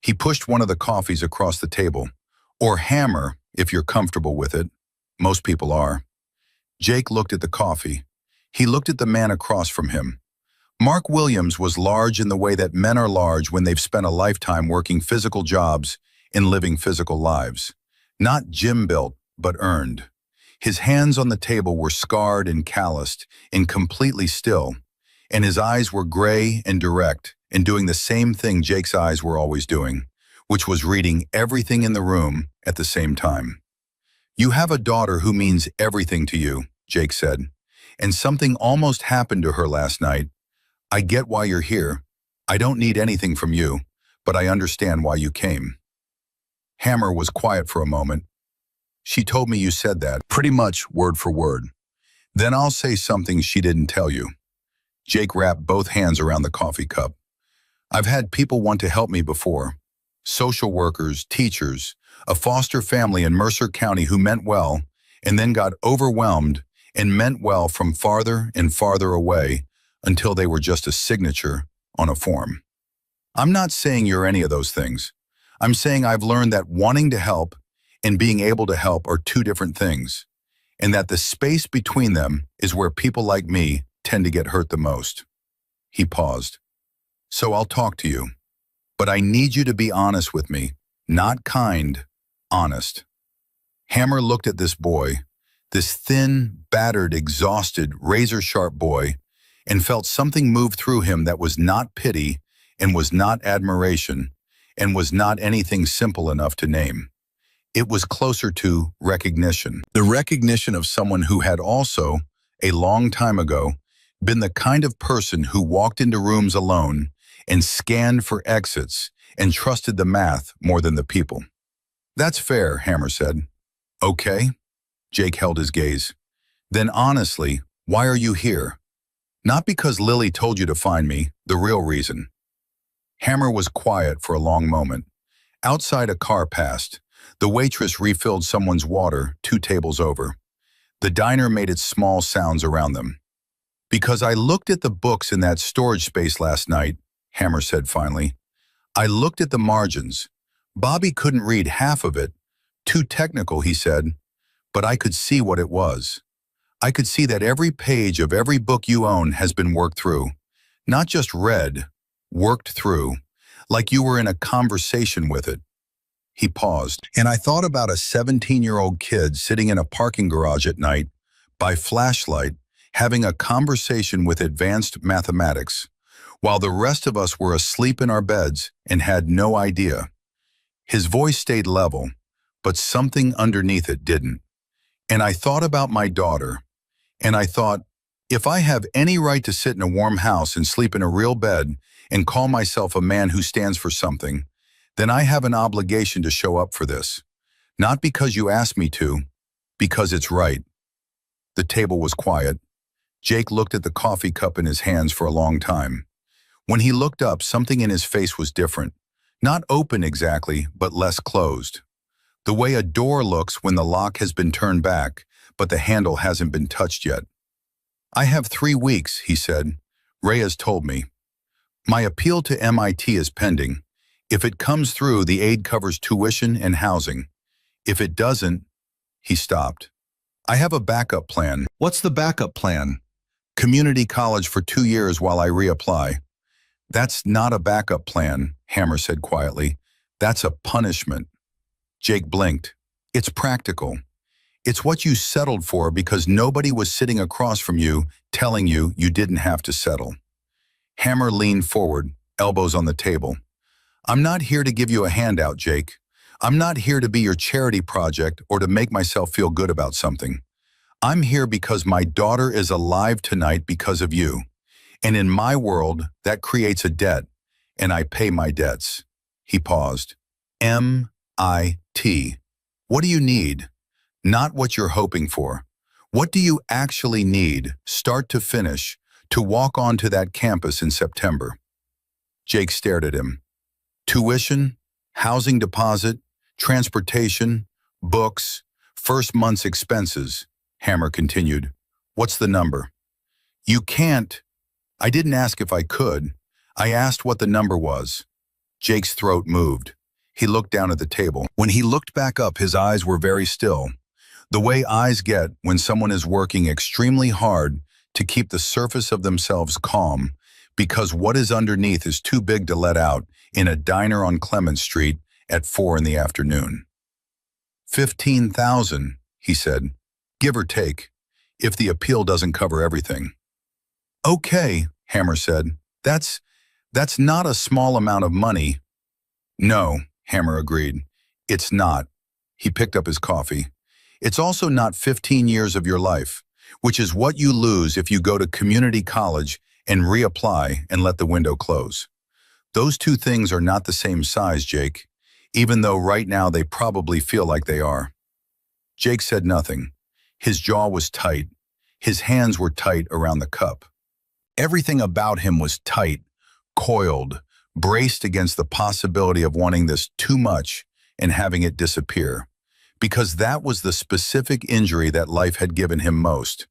He pushed one of the coffees across the table. Or Hammer, if you're comfortable with it. Most people are. Jake looked at the coffee. He looked at the man across from him. Mark Williams was large in the way that men are large when they've spent a lifetime working physical jobs and living physical lives. Not gym-built, but earned. His hands on the table were scarred and calloused and completely still, and his eyes were gray and direct and doing the same thing Jake's eyes were always doing, which was reading everything in the room at the same time. "You have a daughter who means everything to you," Jake said, "and something almost happened to her last night. I get why you're here. I don't need anything from you, but I understand why you came." Hammer was quiet for a moment. "She told me you said that, pretty much word for word. Then I'll say something she didn't tell you." Jake wrapped both hands around the coffee cup. "I've had people want to help me before. Social workers, teachers, a foster family in Mercer County who meant well, and then got overwhelmed and meant well from farther and farther away until they were just a signature on a form. I'm not saying you're any of those things. I'm saying I've learned that wanting to help and being able to help are two different things, and that the space between them is where people like me tend to get hurt the most." He paused. "So I'll talk to you, but I need you to be honest with me, not kind, honest." Hammer looked at this boy, this thin, battered, exhausted, razor-sharp boy, and felt something move through him that was not pity and was not admiration and was not anything simple enough to name. It was closer to recognition. The recognition of someone who had also, a long time ago, been the kind of person who walked into rooms alone and scanned for exits and trusted the math more than the people. "That's fair," Hammer said. "Okay." Jake held his gaze. "Then honestly, why are you here? Not because Lily told you to find me, the real reason." Hammer was quiet for a long moment. Outside, a car passed. The waitress refilled someone's water 2 tables over. The diner made its small sounds around them. "Because I looked at the books in that storage space last night," Hammer said finally. "I looked at the margins. Bobby couldn't read half of it. Too technical, he said. But I could see what it was. I could see that every page of every book you own has been worked through. Not just read, worked through, like you were in a conversation with it." He paused, and I thought about a 17-year-old kid sitting in a parking garage at night, by flashlight, having a conversation with advanced mathematics, while the rest of us were asleep in our beds and had no idea. His voice stayed level, but something underneath it didn't. And I thought about my daughter, and I thought, if I have any right to sit in a warm house and sleep in a real bed and call myself a man who stands for something, then I have an obligation to show up for this. Not because you asked me to, because it's right. The table was quiet. Jake looked at the coffee cup in his hands for a long time. When he looked up, something in his face was different. Not open exactly, but less closed. The way a door looks when the lock has been turned back, but the handle hasn't been touched yet. "I have 3 weeks," he said. "Rhea's told me. My appeal to MIT is pending. If it comes through, the aid covers tuition and housing. If it doesn't..." He stopped. "I have a backup plan." "What's the backup plan?" "Community college for 2 years while I reapply." "That's not a backup plan," Hammer said quietly. "That's a punishment." Jake blinked. "It's practical. It's what you settled for because nobody was sitting across from you telling you you didn't have to settle." Hammer leaned forward, elbows on the table. "I'm not here to give you a handout, Jake. I'm not here to be your charity project or to make myself feel good about something. I'm here because my daughter is alive tonight because of you. And in my world, that creates a debt, and I pay my debts." He paused. M-I-T. What do you need? Not what you're hoping for. What do you actually need, start to finish, to walk onto that campus in September? Jake stared at him. Tuition, housing deposit, transportation, books, first month's expenses, Hammer continued. What's the number? You can't. I didn't ask if I could. I asked what the number was. Jake's throat moved. He looked down at the table. When he looked back up, his eyes were very still. The way eyes get when someone is working extremely hard to keep the surface of themselves calm, because what is underneath is too big to let out in a diner on Clement Street at 4 in the afternoon. 15,000, he said, give or take, if the appeal doesn't cover everything. Okay, Hammer said, that's not a small amount of money. No, Hammer agreed. It's not. He picked up his coffee. It's also not 15 years of your life, which is what you lose if you go to community college and reapply and let the window close. Those two things are not the same size, Jake, even though right now they probably feel like they are. Jake said nothing. His jaw was tight. His hands were tight around the cup. Everything about him was tight, coiled, braced against the possibility of wanting this too much and having it disappear. Because that was the specific injury that life had given him most.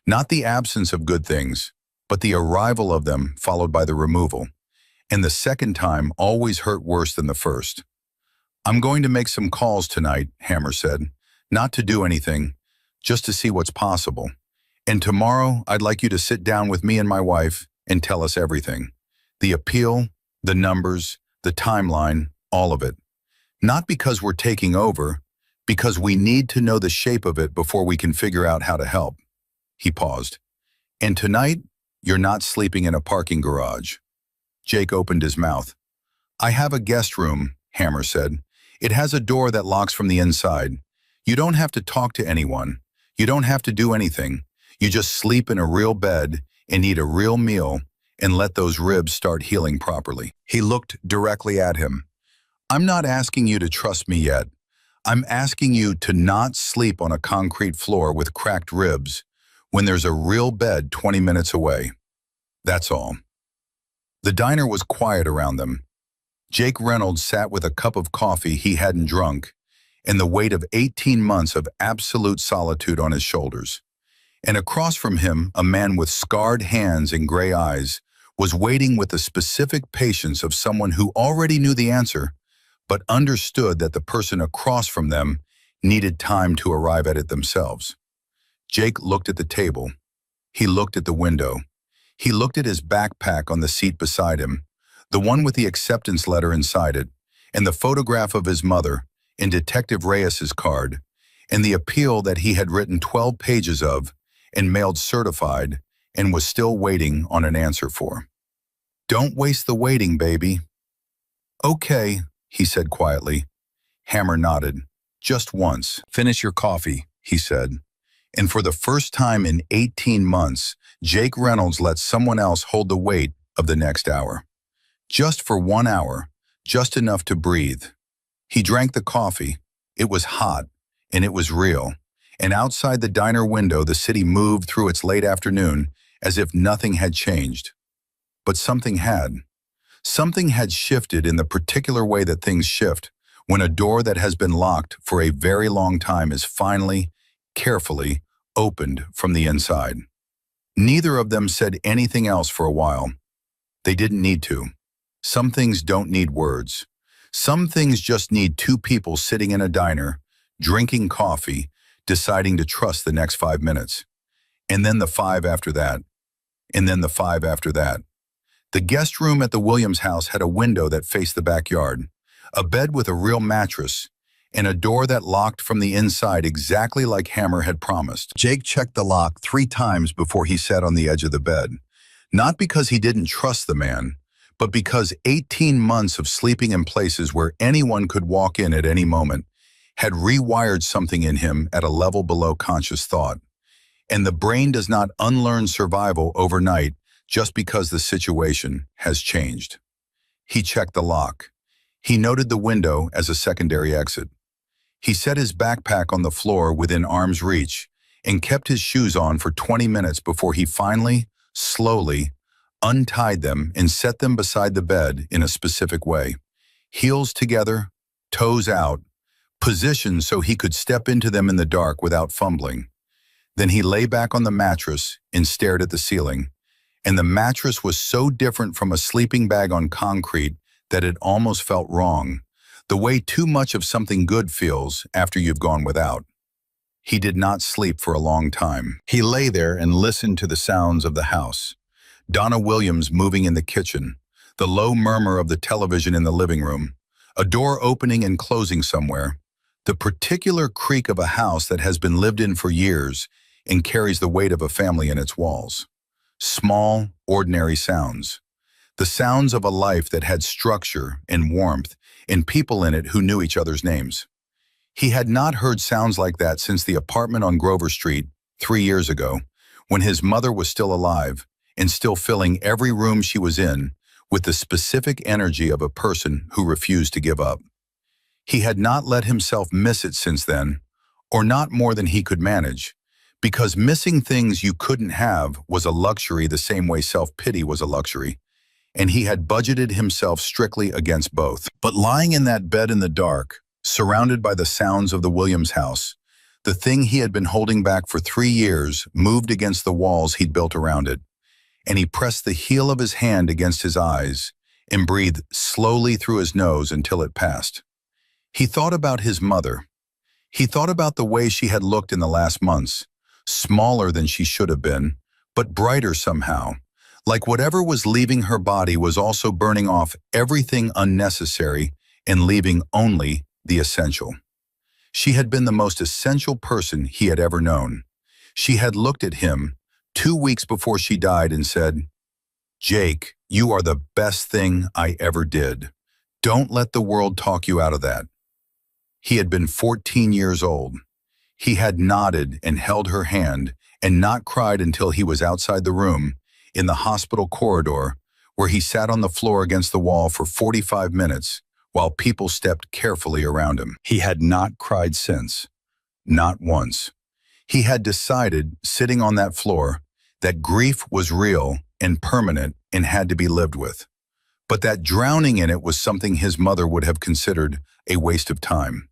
Not the absence of good things, but the arrival of them followed by the removal. And the second time always hurt worse than the first. I'm going to make some calls tonight, Hammer said. Not to do anything, just to see what's possible. And tomorrow, I'd like you to sit down with me and my wife and tell us everything. The appeal, the numbers, the timeline, all of it. Not because we're taking over, because we need to know the shape of it before we can figure out how to help. He paused. And tonight, you're not sleeping in a parking garage. Jake opened his mouth. I have a guest room, Hammer said. It has a door that locks from the inside. You don't have to talk to anyone. You don't have to do anything. You just sleep in a real bed and eat a real meal and let those ribs start healing properly. He looked directly at him. I'm not asking you to trust me yet. I'm asking you to not sleep on a concrete floor with cracked ribs when there's a real bed 20 minutes away. That's all. The diner was quiet around them. Jake Reynolds sat with a cup of coffee he hadn't drunk and the weight of 18 months of absolute solitude on his shoulders. And across from him, a man with scarred hands and gray eyes was waiting with the specific patience of someone who already knew the answer, but understood that the person across from them needed time to arrive at it themselves. Jake looked at the table. He looked at the window. He looked at his backpack on the seat beside him, the one with the acceptance letter inside it, and the photograph of his mother, and Detective Reyes's card, and the appeal that he had written 12 pages of and mailed certified and was still waiting on an answer for. Don't waste the waiting, baby. Okay, he said quietly. Hammer nodded. Just once. Finish your coffee, he said. And for the first time in 18 months, Jake Reynolds let someone else hold the weight of the next hour. Just for 1 hour, just enough to breathe. He drank the coffee. It was hot, and it was real. And outside the diner window, the city moved through its late afternoon as if nothing had changed. But something had. Something had shifted in the particular way that things shift when a door that has been locked for a very long time is finally, carefully, opened from the inside. Neither of them said anything else for a while. They didn't need to. Some things don't need words. Some things just need two people sitting in a diner, drinking coffee, deciding to trust the next 5 minutes. And then the 5 after that. And then the 5 after that. The guest room at the Williams house had a window that faced the backyard, a bed with a real mattress, and a door that locked from the inside exactly like Hammer had promised. Jake checked the lock 3 times before he sat on the edge of the bed. Not because he didn't trust the man, but because 18 months of sleeping in places where anyone could walk in at any moment had rewired something in him at a level below conscious thought. And the brain does not unlearn survival overnight just because the situation has changed. He checked the lock. He noted the window as a secondary exit. He set his backpack on the floor within arm's reach and kept his shoes on for 20 minutes before he finally, slowly, untied them and set them beside the bed in a specific way. Heels together, toes out, positioned so he could step into them in the dark without fumbling. Then he lay back on the mattress and stared at the ceiling, and the mattress was so different from a sleeping bag on concrete that it almost felt wrong, the way too much of something good feels after you've gone without. He did not sleep for a long time. He lay there and listened to the sounds of the house. Donna Williams moving in the kitchen, the low murmur of the television in the living room, a door opening and closing somewhere, the particular creak of a house that has been lived in for years and carries the weight of a family in its walls. Small, ordinary sounds. The sounds of a life that had structure and warmth and people in it who knew each other's names. He had not heard sounds like that since the apartment on Grover Street 3 years ago, when his mother was still alive and still filling every room she was in with the specific energy of a person who refused to give up. He had not let himself miss it since then, or not more than he could manage, because missing things you couldn't have was a luxury the same way self-pity was a luxury, and he had budgeted himself strictly against both. But lying in that bed in the dark, surrounded by the sounds of the Williams house, the thing he had been holding back for 3 years moved against the walls he'd built around it, and he pressed the heel of his hand against his eyes and breathed slowly through his nose until it passed. He thought about his mother. He thought about the way she had looked in the last months, smaller than she should have been, but brighter somehow, like whatever was leaving her body was also burning off everything unnecessary and leaving only the essential. She had been the most essential person he had ever known. She had looked at him 2 weeks before she died and said, "Jake, you are the best thing I ever did. Don't let the world talk you out of that." He had been 14 years old. He had nodded and held her hand and not cried until he was outside the room, in the hospital corridor, where he sat on the floor against the wall for 45 minutes while people stepped carefully around him. He had not cried since. Not once. He had decided, sitting on that floor, that grief was real and permanent and had to be lived with, but that drowning in it was something his mother would have considered a waste of time.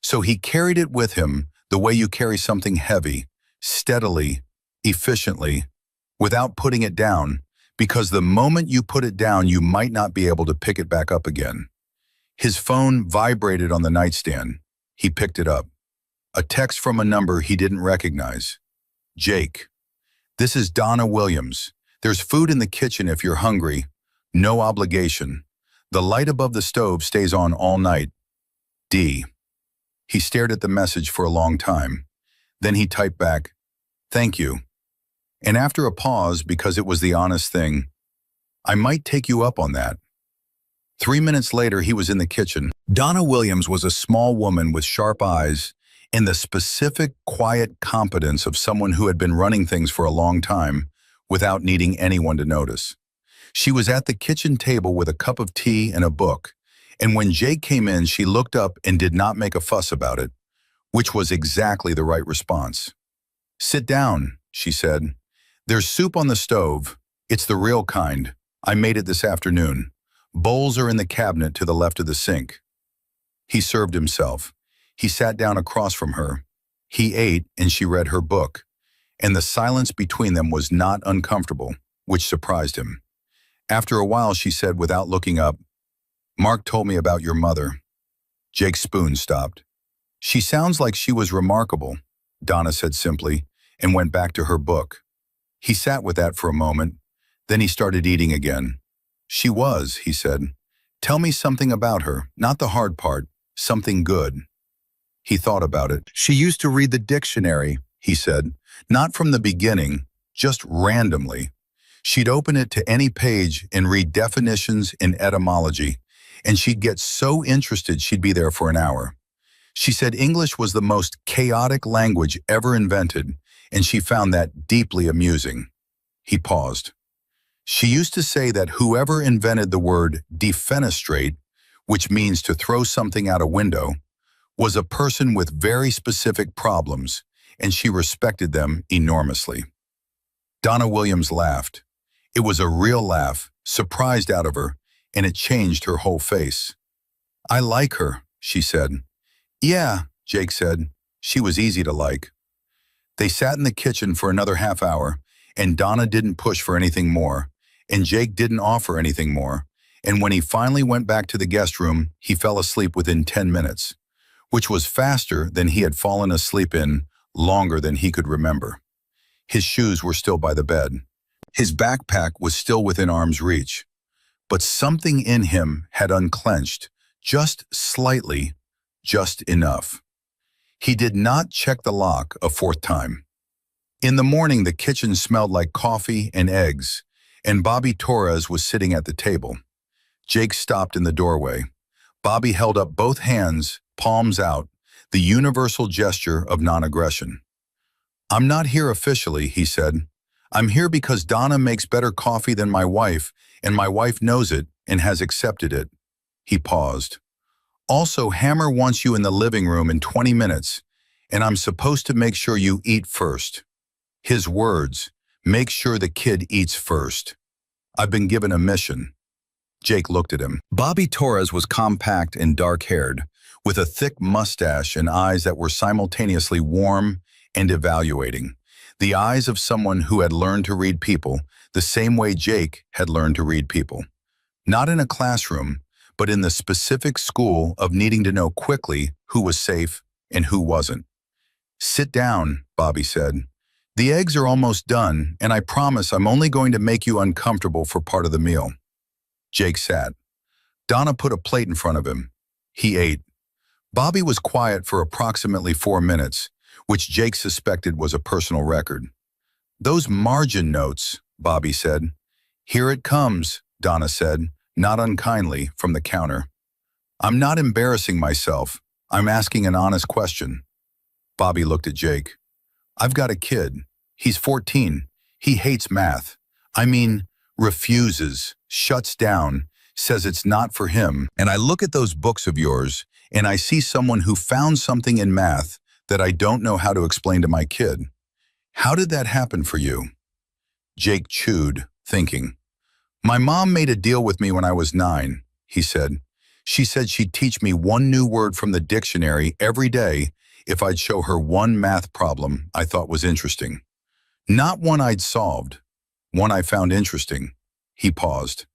So he carried it with him the way you carry something heavy, steadily, efficiently, without putting it down, because the moment you put it down, you might not be able to pick it back up again. His phone vibrated on the nightstand. He picked it up. A text from a number he didn't recognize. "Jake, this is Donna Williams. There's food in the kitchen if you're hungry. No obligation. The light above the stove stays on all night. D." He stared at the message for a long time. Then he typed back, "Thank you." And after a pause, because it was the honest thing, "I might take you up on that." 3 minutes later, he was in the kitchen. Donna Williams was a small woman with sharp eyes and the specific, quiet competence of someone who had been running things for a long time without needing anyone to notice. She was at the kitchen table with a cup of tea and a book, and when Jake came in, she looked up and did not make a fuss about it, which was exactly the right response. "Sit down," she said. "There's soup on the stove. It's the real kind. I made it this afternoon. Bowls are in the cabinet to the left of the sink." He served himself. He sat down across from her. He ate and she read her book, and the silence between them was not uncomfortable, which surprised him. After a while, she said without looking up, "Mark told me about your mother." Jake's spoon stopped. "She sounds like she was remarkable," Donna said simply, and went back to her book. He sat with that for a moment. Then he started eating again. "She was," he said. "Tell me something about her, not the hard part, something good." He thought about it. "She used to read the dictionary," he said, "not from the beginning, just randomly. She'd open it to any page and read definitions and etymology, and she'd get so interested she'd be there for an hour. She said English was the most chaotic language ever invented, and she found that deeply amusing. He paused. She used to say that whoever invented the word defenestrate, which means to throw something out a window, was a person with very specific problems, and she respected them enormously. Donna Williams laughed. It was a real laugh, surprised out of her, and it changed her whole face. "I like her," she said. "Yeah," Jake said. "She was easy to like." They sat in the kitchen for another half hour, and Donna didn't push for anything more, and Jake didn't offer anything more, and when he finally went back to the guest room, he fell asleep within 10 minutes, which was faster than he had fallen asleep in longer than he could remember. His shoes were still by the bed. His backpack was still within arm's reach, but something in him had unclenched, just slightly, just enough. He did not check the lock a fourth time. In the morning, the kitchen smelled like coffee and eggs, and Bobby Torres was sitting at the table. Jake stopped in the doorway. Bobby held up both hands, palms out, the universal gesture of non-aggression. "I'm not here officially," he said. "I'm here because Donna makes better coffee than my wife, and my wife knows it and has accepted it." He paused. "Also, Hammer wants you in the living room in 20 minutes, and I'm supposed to make sure you eat first." His words, "Make sure the kid eats first. I've been given a mission." Jake looked at him. Bobby Torres was compact and dark-haired, with a thick mustache and eyes that were simultaneously warm and evaluating. The eyes of someone who had learned to read people the same way Jake had learned to read people. Not in a classroom, but in the specific school of needing to know quickly who was safe and who wasn't. "Sit down," Bobby said. "The eggs are almost done, and I promise I'm only going to make you uncomfortable for part of the meal." Jake sat. Donna put a plate in front of him. He ate. Bobby was quiet for approximately 4 minutes, which Jake suspected was a personal record. "Those margin notes," Bobby said. "Here it comes," Donna said, not unkindly, from the counter. "I'm not embarrassing myself. I'm asking an honest question." Bobby looked at Jake. "I've got a kid. He's 14. He hates math. I mean, refuses, shuts down, says it's not for him. And I look at those books of yours, and I see someone who found something in math that I don't know how to explain to my kid. How did that happen for you?" Jake chewed, thinking. "My mom made a deal with me when I was 9, he said. She said she'd teach me one new word from the dictionary every day if I'd show her one math problem I thought was interesting. Not one I'd solved, one I found interesting." He paused.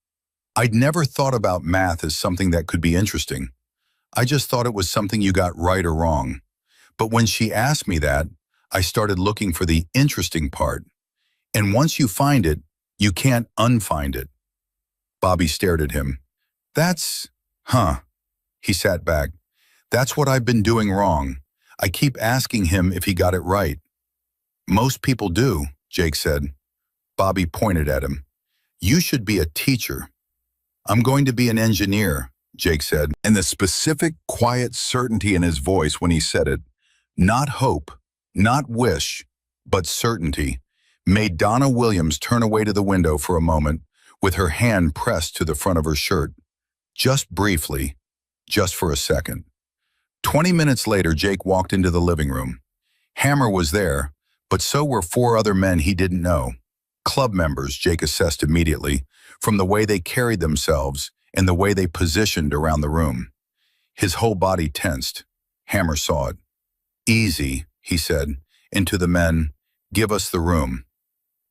"I'd never thought about math as something that could be interesting. I just thought it was something you got right or wrong. But when she asked me that, I started looking for the interesting part. And once you find it, you can't unfind it." Bobby stared at him. Huh. He sat back. "That's what I've been doing wrong. I keep asking him if he got it right." "Most people do," Jake said. Bobby pointed at him. "You should be a teacher." "I'm going to be an engineer," Jake said, and the specific, quiet certainty in his voice when he said it, not hope, not wish, but certainty, made Donna Williams turn away to the window for a moment with her hand pressed to the front of her shirt. Just briefly, just for a second. 20 minutes later, Jake walked into the living room. Hammer was there, but so were 4 other men he didn't know. Club members, Jake assessed immediately, from the way they carried themselves and the way they positioned around the room. His whole body tensed. Hammer saw it. "Easy," he said, and to the men, "Give us the room."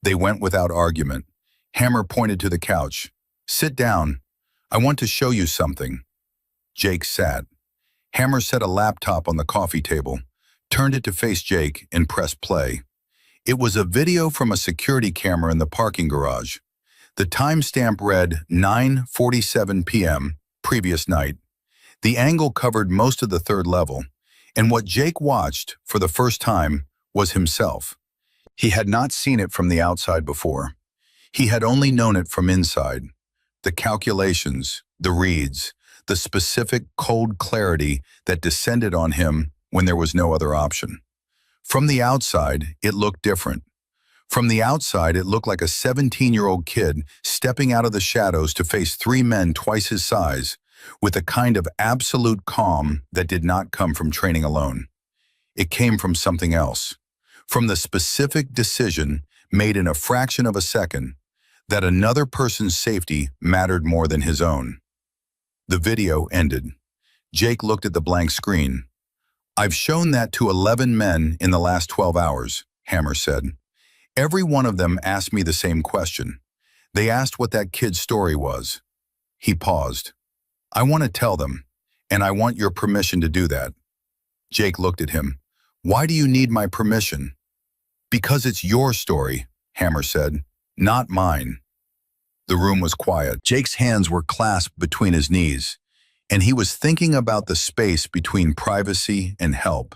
They went without argument. Hammer pointed to the couch. "Sit down. I want to show you something." Jake sat. Hammer set a laptop on the coffee table, turned it to face Jake, and pressed play. It was a video from a security camera in the parking garage. The timestamp read 9:47 p.m., previous night. The angle covered most of the 3rd level, and what Jake watched, for the first time, was himself. He had not seen it from the outside before. He had only known it from inside. The calculations, the reads, the specific cold clarity that descended on him when there was no other option. From the outside, it looked different. From the outside, it looked like a 17-year-old kid stepping out of the shadows to face three men twice his size, with a kind of absolute calm that did not come from training alone. It came from something else, from the specific decision made in a fraction of a second that another person's safety mattered more than his own. The video ended. Jake looked at the blank screen. "I've shown that to 11 men in the last 12 hours, Hammer said. Every one of them asked me the same question. They asked what that kid's story was." He paused. "I want to tell them, and I want your permission to do that." Jake looked at him. "Why do you need my permission?" "Because it's your story," Hammer said, "not mine." The room was quiet. Jake's hands were clasped between his knees, and he was thinking about the space between privacy and help,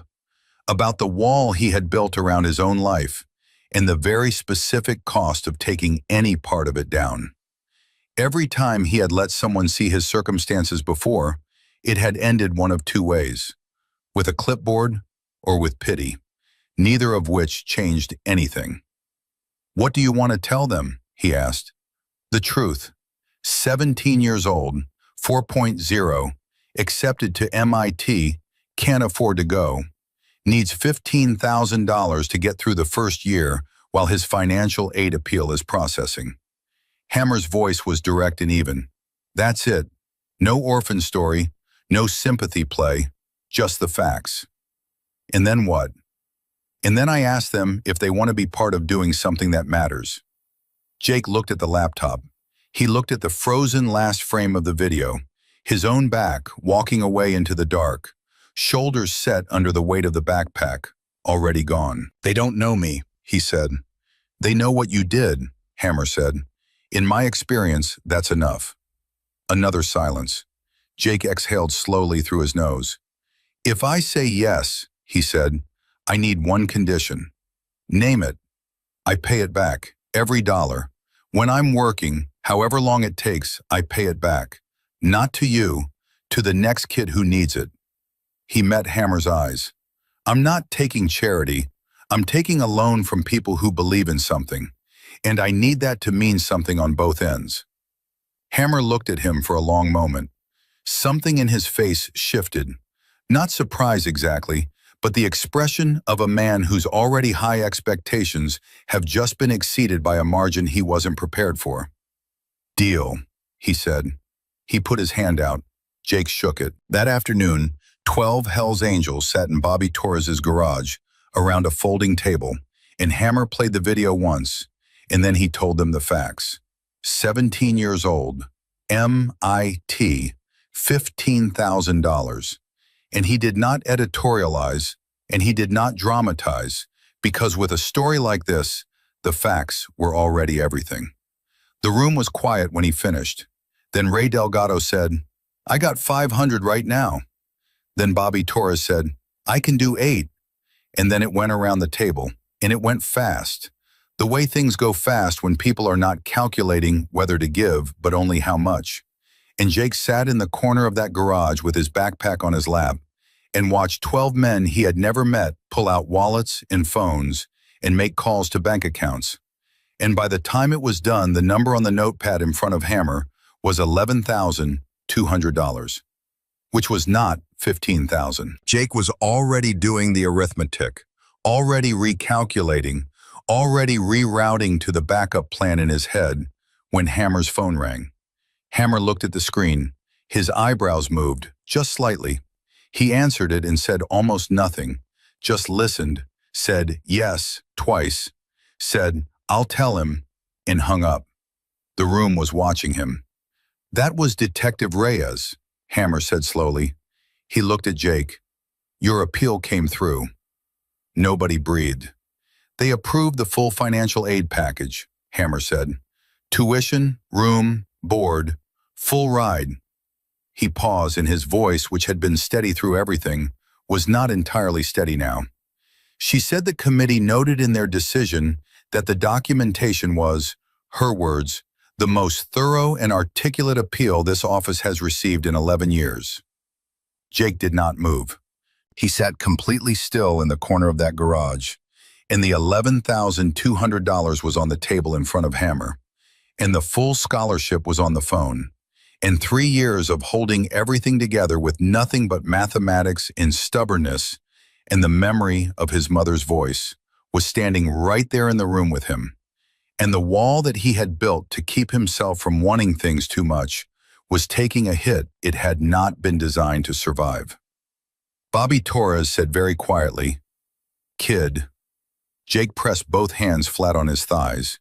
about the wall he had built around his own life, and the very specific cost of taking any part of it down. Every time he had let someone see his circumstances before, it had ended one of two ways, with a clipboard or with pity, neither of which changed anything. "What do you want to tell them?" he asked. "The truth. 17 years old, 4.0, accepted to MIT, can't afford to go, needs $15,000 to get through the first year while his financial aid appeal is processing." Hammer's voice was direct and even. "That's it. No orphan story, no sympathy play, just the facts." "And then what?" "And then I asked them if they want to be part of doing something that matters." Jake looked at the laptop. He looked at the frozen last frame of the video, his own back walking away into the dark, shoulders set under the weight of the backpack, already gone. "They don't know me," he said. "They know what you did," Hammer said. "In my experience, that's enough." Another silence. Jake exhaled slowly through his nose. "If I say yes," he said, "I need one condition." "Name it." "I pay it back, every dollar. When I'm working, however long it takes, I pay it back. Not to you, to the next kid who needs it." He met Hammer's eyes. "I'm not taking charity. I'm taking a loan from people who believe in something, and I need that to mean something on both ends." Hammer looked at him for a long moment. Something in his face shifted. Not surprise exactly, but the expression of a man whose already high expectations have just been exceeded by a margin he wasn't prepared for. "Deal," he said. He put his hand out. Jake shook it. That afternoon, 12 Hells Angels sat in Bobby Torres's garage around a folding table, and Hammer played the video once, and then he told them the facts. 17 years old, MIT, $15,000. And he did not editorialize, and he did not dramatize, because with a story like this, the facts were already everything. The room was quiet when he finished. Then Ray Delgado said, "I got 500 right now." Then Bobby Torres said, "I can do 8. And then it went around the table, and it went fast. The way things go fast when people are not calculating whether to give, but only how much. And Jake sat in the corner of that garage with his backpack on his lap and watched 12 men he had never met pull out wallets and phones and make calls to bank accounts. And by the time it was done, the number on the notepad in front of Hammer was $11,200, which was not $15,000. Jake was already doing the arithmetic, already recalculating, already rerouting to the backup plan in his head when Hammer's phone rang. Hammer looked at the screen. His eyebrows moved, just slightly. He answered it and said almost nothing, just listened, said yes twice, said, "I'll tell him," and hung up. The room was watching him. "That was Detective Reyes," Hammer said slowly. He looked at Jake. "Your appeal came through." Nobody breathed. "They approved the full financial aid package," Hammer said. "Tuition, room, board, full ride." He paused, and his voice, which had been steady through everything, was not entirely steady now. "She said the committee noted in their decision that the documentation was, her words, the most thorough and articulate appeal this office has received in 11 years. Jake did not move. He sat completely still in the corner of that garage, and the $11,200 was on the table in front of Hammer, and the full scholarship was on the phone, and 3 years of holding everything together with nothing but mathematics and stubbornness and the memory of his mother's voice was standing right there in the room with him. And the wall that he had built to keep himself from wanting things too much was taking a hit it had not been designed to survive. Bobby Torres said very quietly, "Kid." Jake pressed both hands flat on his thighs.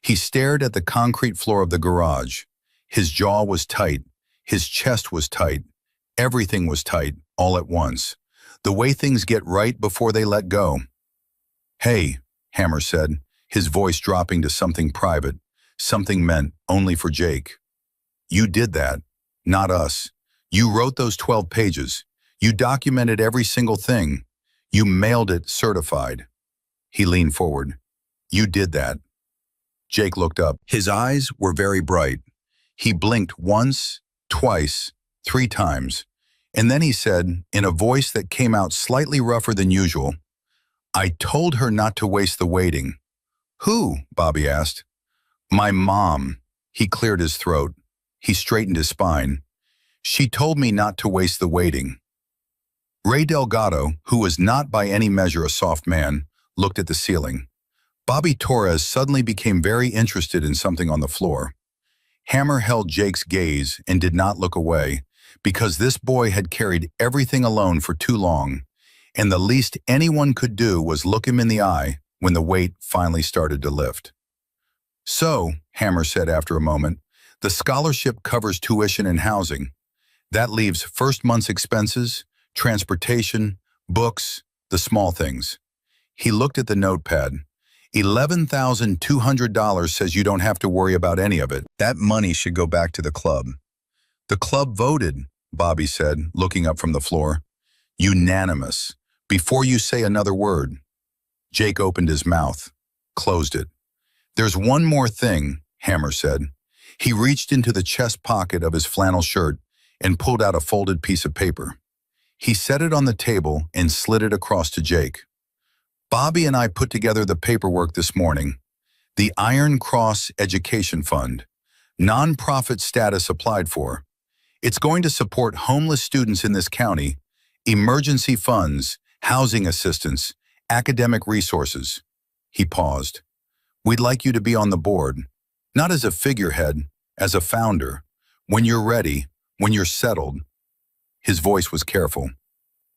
He stared at the concrete floor of the garage. His jaw was tight. His chest was tight. Everything was tight, all at once. The way things get right before they let go. "Hey," Hammer said, his voice dropping to something private, something meant only for Jake. "You did that, not us. You wrote those 12 pages. You documented every single thing. You mailed it certified." He leaned forward. "You did that." Jake looked up. His eyes were very bright. He blinked once, twice, 3 times, and then he said, in a voice that came out slightly rougher than usual, "I told her not to waste the waiting." "Who?" Bobby asked. "My mom." He cleared his throat. He straightened his spine. "She told me not to waste the waiting." Ray Delgado, who was not by any measure a soft man, looked at the ceiling. Bobby Torres suddenly became very interested in something on the floor. Hammer held Jake's gaze and did not look away, because this boy had carried everything alone for too long, and the least anyone could do was look him in the eye when the weight finally started to lift. "So," Hammer said after a moment, "the scholarship covers tuition and housing. That leaves first month's expenses, transportation, books, the small things." He looked at the notepad. $11,200 says you don't have to worry about any of it. That money should go back to the club." "The club voted," Bobby said, looking up from the floor. "Unanimous. Before you say another word." Jake opened his mouth, closed it. "There's one more thing," Hammer said. He reached into the chest pocket of his flannel shirt and pulled out a folded piece of paper. He set it on the table and slid it across to Jake. "Bobby and I put together the paperwork this morning. The Iron Cross Education Fund. Nonprofit status applied for. It's going to support homeless students in this county, emergency funds, housing assistance, academic resources." He paused. "We'd like you to be on the board, not as a figurehead, as a founder. When you're ready, when you're settled." His voice was careful.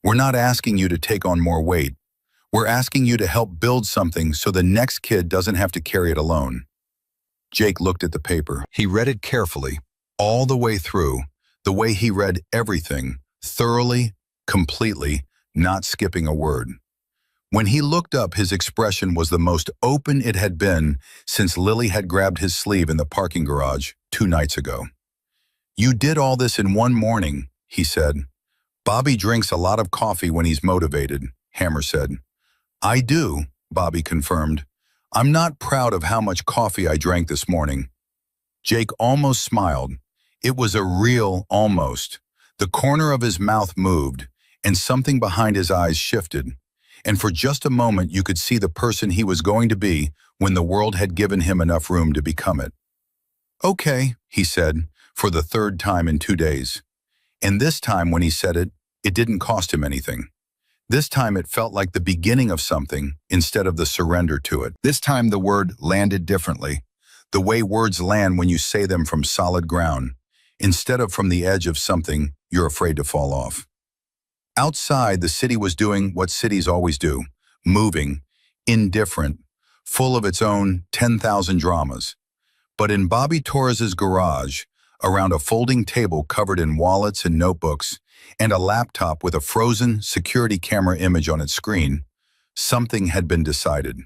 "We're not asking you to take on more weight. We're asking you to help build something so the next kid doesn't have to carry it alone." Jake looked at the paper. He read it carefully, all the way through, the way he read everything, thoroughly, completely, not skipping a word. When he looked up, his expression was the most open it had been since Lily had grabbed his sleeve in the parking garage 2 nights ago. "You did all this in one morning," he said. "Bobby drinks a lot of coffee when he's motivated," Hammer said. "I do," Bobby confirmed. "I'm not proud of how much coffee I drank this morning." Jake almost smiled. It was a real almost. The corner of his mouth moved, and something behind his eyes shifted. And for just a moment you could see the person he was going to be when the world had given him enough room to become it. "Okay," he said, for the 3rd time in 2 days. And this time when he said it, it didn't cost him anything. This time it felt like the beginning of something instead of the surrender to it. This time the word landed differently, the way words land when you say them from solid ground, instead of from the edge of something you're afraid to fall off. Outside, the city was doing what cities always do, moving, indifferent, full of its own 10,000 dramas. But in Bobby Torres's garage, around a folding table covered in wallets and notebooks, and a laptop with a frozen security camera image on its screen, something had been decided.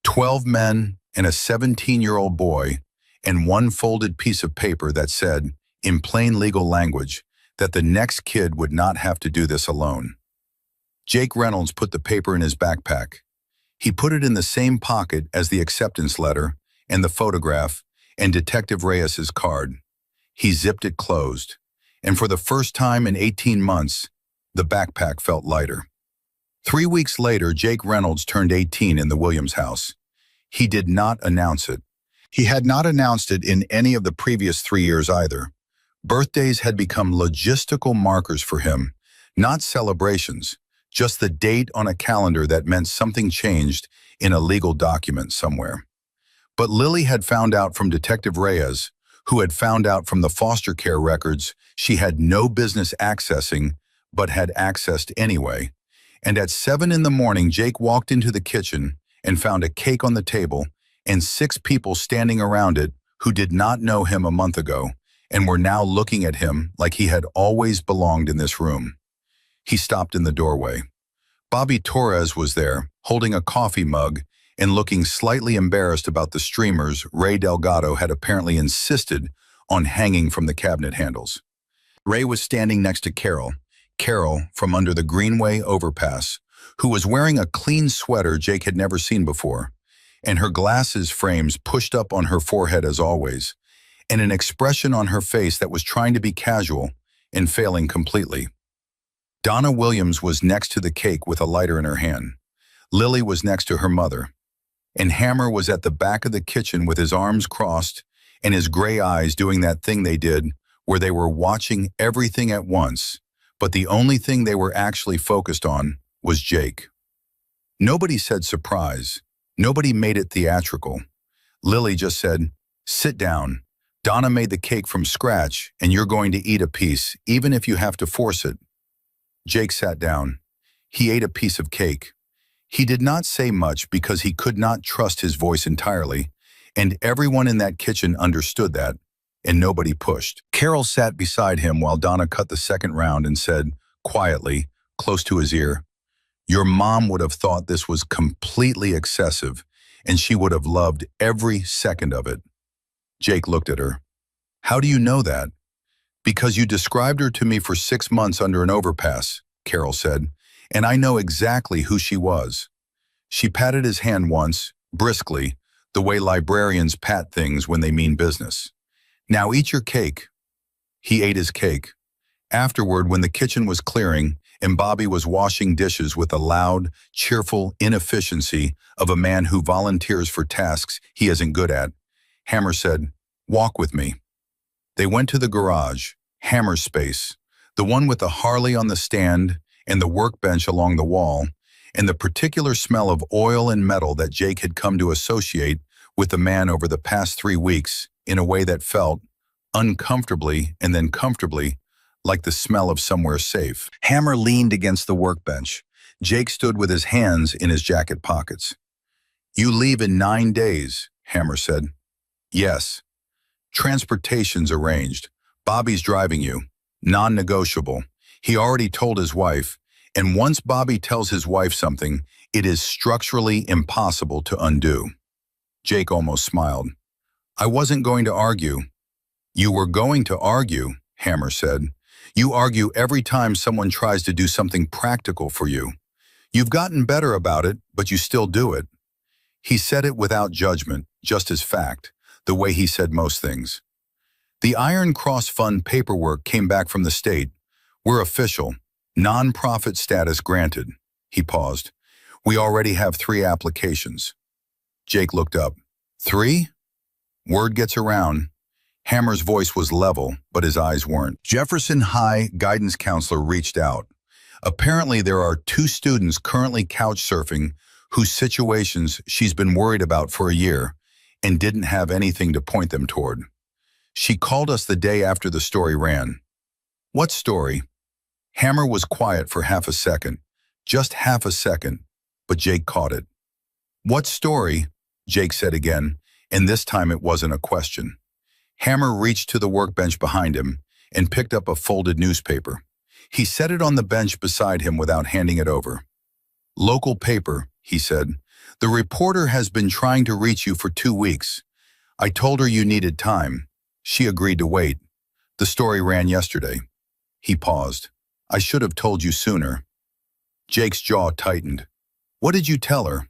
12 men and a 17-year-old boy, and one folded piece of paper that said, in plain legal language, that the next kid would not have to do this alone. Jake Reynolds put the paper in his backpack. He put it in the same pocket as the acceptance letter and the photograph and Detective Reyes's card. He zipped it closed, and for the first time in 18 months, the backpack felt lighter. 3 weeks later, Jake Reynolds turned 18 in the Williams house. He did not announce it. He had not announced it in any of the previous 3 years either. Birthdays had become logistical markers for him, not celebrations, just the date on a calendar that meant something changed in a legal document somewhere. But Lily had found out from Detective Reyes, who had found out from the foster care records she had no business accessing, but had accessed anyway. And at 7 in the morning, Jake walked into the kitchen and found a cake on the table and 6 people standing around it who did not know him a month ago and were now looking at him like he had always belonged in this room. He stopped in the doorway. Bobby Torres was there, holding a coffee mug and looking slightly embarrassed about the streamers Ray Delgado had apparently insisted on hanging from the cabinet handles. Ray was standing next to Carol from under the Greenway overpass, who was wearing a clean sweater Jake had never seen before, and her glasses frames pushed up on her forehead as always, and an expression on her face that was trying to be casual and failing completely. Donna Williams was next to the cake with a lighter in her hand. Lily was next to her mother, and Hammer was at the back of the kitchen with his arms crossed and his gray eyes doing that thing they did where they were watching everything at once, but the only thing they were actually focused on was Jake. Nobody said surprise. Nobody made it theatrical. Lily just said, "Sit down. Donna made the cake from scratch, and you're going to eat a piece, even if you have to force it." Jake sat down. He ate a piece of cake. He did not say much because he could not trust his voice entirely, and everyone in that kitchen understood that, and nobody pushed. Carol sat beside him while Donna cut the second round and said, quietly, close to his ear, "Your mom would have thought this was completely excessive, and she would have loved every second of it." Jake looked at her. "How do you know that?" "Because you described her to me for 6 months under an overpass," Carol said, "and I know exactly who she was." She patted his hand once, briskly, the way librarians pat things when they mean business. "Now eat your cake." He ate his cake. Afterward, when the kitchen was clearing and Bobby was washing dishes with the loud, cheerful inefficiency of a man who volunteers for tasks he isn't good at, Hammer said, "Walk with me." They went to the garage, Hammer's space, the one with the Harley on the stand and the workbench along the wall, and the particular smell of oil and metal that Jake had come to associate with the man over the past 3 weeks in a way that felt, uncomfortably and then comfortably, like the smell of somewhere safe. Hammer leaned against the workbench. Jake stood with his hands in his jacket pockets. "You leave in 9 days, Hammer said. "Yes." "Transportation's arranged. Bobby's driving you. Non-negotiable. He already told his wife, and once Bobby tells his wife something, it is structurally impossible to undo." Jake almost smiled. "I wasn't going to argue." "You were going to argue," Hammer said. "You argue every time someone tries to do something practical for you. You've gotten better about it, but you still do it." He said it without judgment, just as fact, the way he said most things. "The Iron Cross Fund paperwork came back from the state. We're official. Non-profit status granted." He paused. "We already have 3 applications." Jake looked up. "3? Word gets around." Hammer's voice was level, but his eyes weren't. Jefferson High guidance counselor reached out. Apparently there are 2 students currently couch surfing whose situations she's been worried about for a year and didn't have anything to point them toward. She called us the day after the story ran. "What story?" Hammer was quiet for half a second, just half a second, but Jake caught it. "What story?" Jake said again, and this time it wasn't a question. Hammer reached to the workbench behind him and picked up a folded newspaper. He set it on the bench beside him without handing it over. "Local paper," he said. "The reporter has been trying to reach you for 2 weeks. I told her you needed time. She agreed to wait. The story ran yesterday." He paused. "I should have told you sooner." Jake's jaw tightened. "What did you tell her?"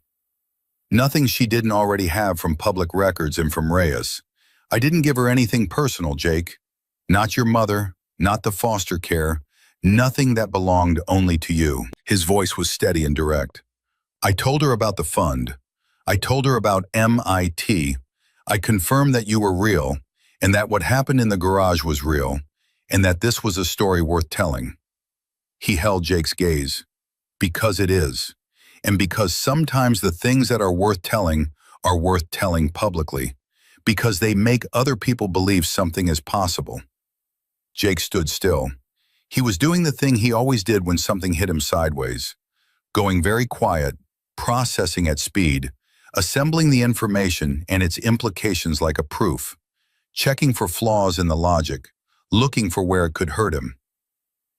"Nothing she didn't already have from public records and from Reyes. I didn't give her anything personal, Jake. Not your mother, not the foster care, nothing that belonged only to you." His voice was steady and direct. I told her about the fund. I told her about MIT. I confirmed that you were real, and that what happened in the garage was real, and that this was a story worth telling. He held Jake's gaze. Because it is. And because sometimes the things that are worth telling publicly. Because they make other people believe something is possible. Jake stood still. He was doing the thing he always did when something hit him sideways. Going very quiet, processing at speed, assembling the information and its implications like a proof, checking for flaws in the logic, looking for where it could hurt him.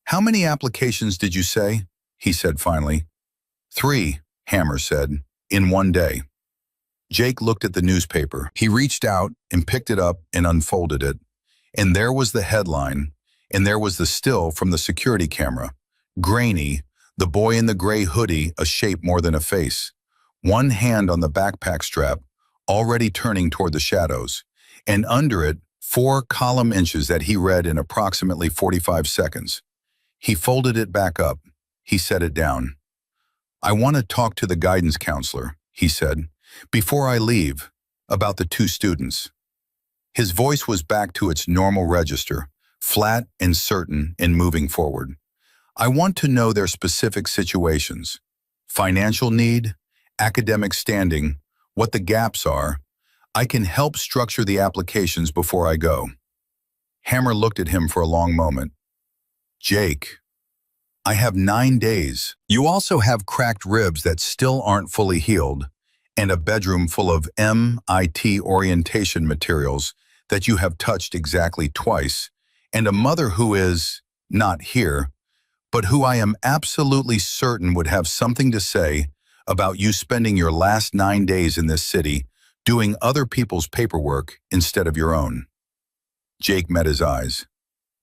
How many applications did you say? He said finally. 3, Hammer said, in one day. Jake looked at the newspaper. He reached out and picked it up and unfolded it. And there was the headline, and there was the still from the security camera. Grainy, the boy in the gray hoodie, a shape more than a face. One hand on the backpack strap, already turning toward the shadows. And under it, 4 column inches that he read in approximately 45 seconds. He folded it back up. He set it down. I want to talk to the guidance counselor, he said, before I leave, about the 2 students. His voice was back to its normal register, flat and certain in moving forward. I want to know their specific situations, financial need, academic standing, what the gaps are. I can help structure the applications before I go. Hammer looked at him for a long moment. Jake, I have 9 days. You also have cracked ribs that still aren't fully healed, and a bedroom full of MIT orientation materials that you have touched exactly twice, and a mother who is not here, but who I am absolutely certain would have something to say about you spending your last 9 days in this city doing other people's paperwork instead of your own. Jake met his eyes.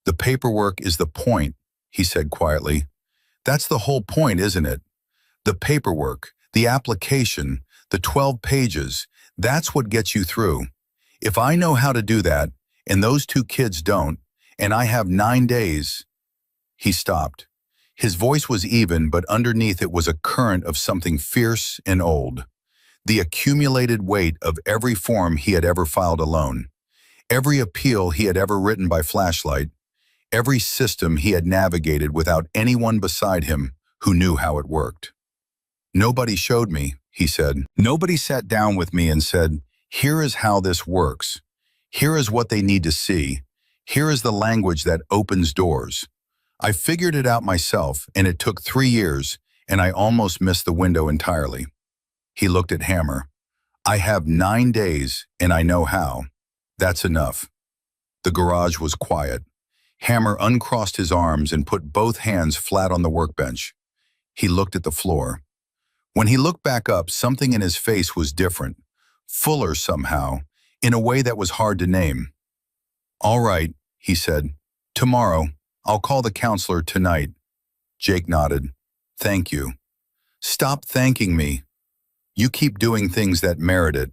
The paperwork is the point, he said quietly. That's the whole point, isn't it? The paperwork, the application, the 12 pages, that's what gets you through. If I know how to do that, and those 2 kids don't, and I have 9 days. He stopped. His voice was even, but underneath it was a current of something fierce and old. The accumulated weight of every form he had ever filed alone, every appeal he had ever written by flashlight, every system he had navigated without anyone beside him who knew how it worked. Nobody showed me, he said. Nobody sat down with me and said, here is how this works. Here is what they need to see. Here is the language that opens doors. I figured it out myself, and it took 3 years, and I almost missed the window entirely. He looked at Hammer. I have 9 days, and I know how. That's enough. The garage was quiet. Hammer uncrossed his arms and put both hands flat on the workbench. He looked at the floor. When he looked back up, something in his face was different, fuller somehow, in a way that was hard to name. All right, he said. Tomorrow, I'll call the counselor tonight. Jake nodded. Thank you. Stop thanking me. You keep doing things that merit it.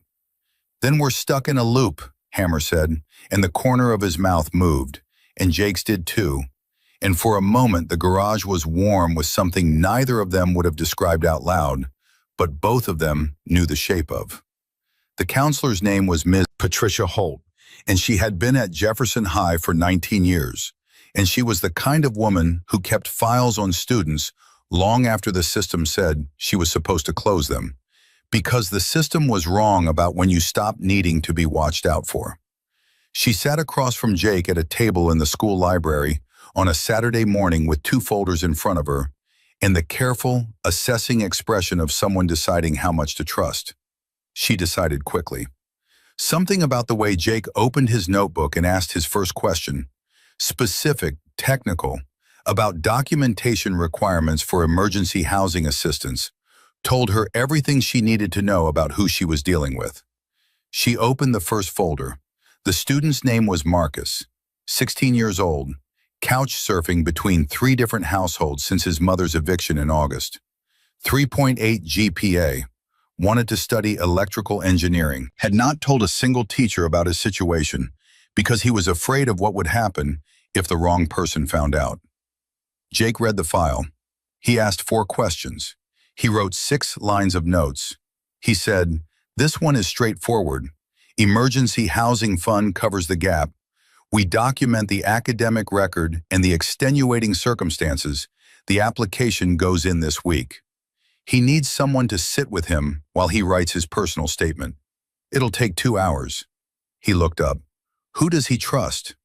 Then we're stuck in a loop, Hammer said, and the corner of his mouth moved, and Jake's did too. And for a moment, the garage was warm with something neither of them would have described out loud, but both of them knew the shape of. The counselor's name was Ms. Patricia Holt, and she had been at Jefferson High for 19 years, and she was the kind of woman who kept files on students long after the system said she was supposed to close them, because the system was wrong about when you stopped needing to be watched out for. She sat across from Jake at a table in the school library on a Saturday morning with 2 folders in front of her, and the careful, assessing expression of someone deciding how much to trust. She decided quickly. Something about the way Jake opened his notebook and asked his first question, specific, technical, about documentation requirements for emergency housing assistance, told her everything she needed to know about who she was dealing with. She opened the first folder. The student's name was Marcus, 16 years old, couch surfing between 3 different households since his mother's eviction in August. 3.8 GPA, wanted to study electrical engineering, had not told a single teacher about his situation because he was afraid of what would happen if the wrong person found out. Jake read the file. He asked 4 questions. He wrote 6 lines of notes. He said, "This one is straightforward. Emergency Housing Fund covers the gap. We document the academic record and the extenuating circumstances. The application goes in this week." He needs someone to sit with him while he writes his personal statement. It'll take 2 hours. He looked up. Who does he trust?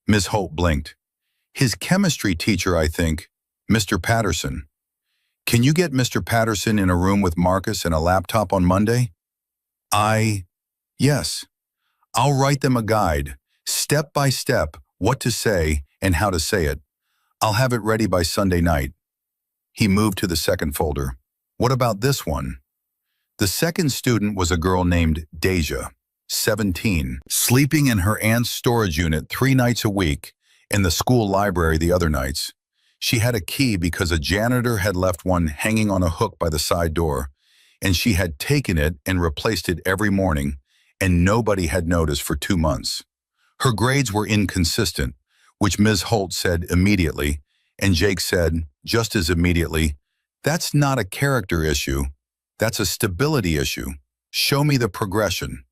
Ms. Holt blinked. His chemistry teacher, I think, Mr. Patterson. Can you get Mr. Patterson in a room with Marcus and a laptop on Monday? Yes. I'll write them a guide, step by step, what to say and how to say it. I'll have it ready by Sunday night. He moved to the second folder. What about this one? The second student was a girl named Deja, 17, sleeping in her aunt's storage unit 3 nights a week, in the school library the other nights. She had a key because a janitor had left one hanging on a hook by the side door, and she had taken it and replaced it every morning, and nobody had noticed for 2 months. Her grades were inconsistent, which Ms. Holt said immediately, and Jake said, just as immediately, "That's not a character issue. That's a stability issue. Show me the progression."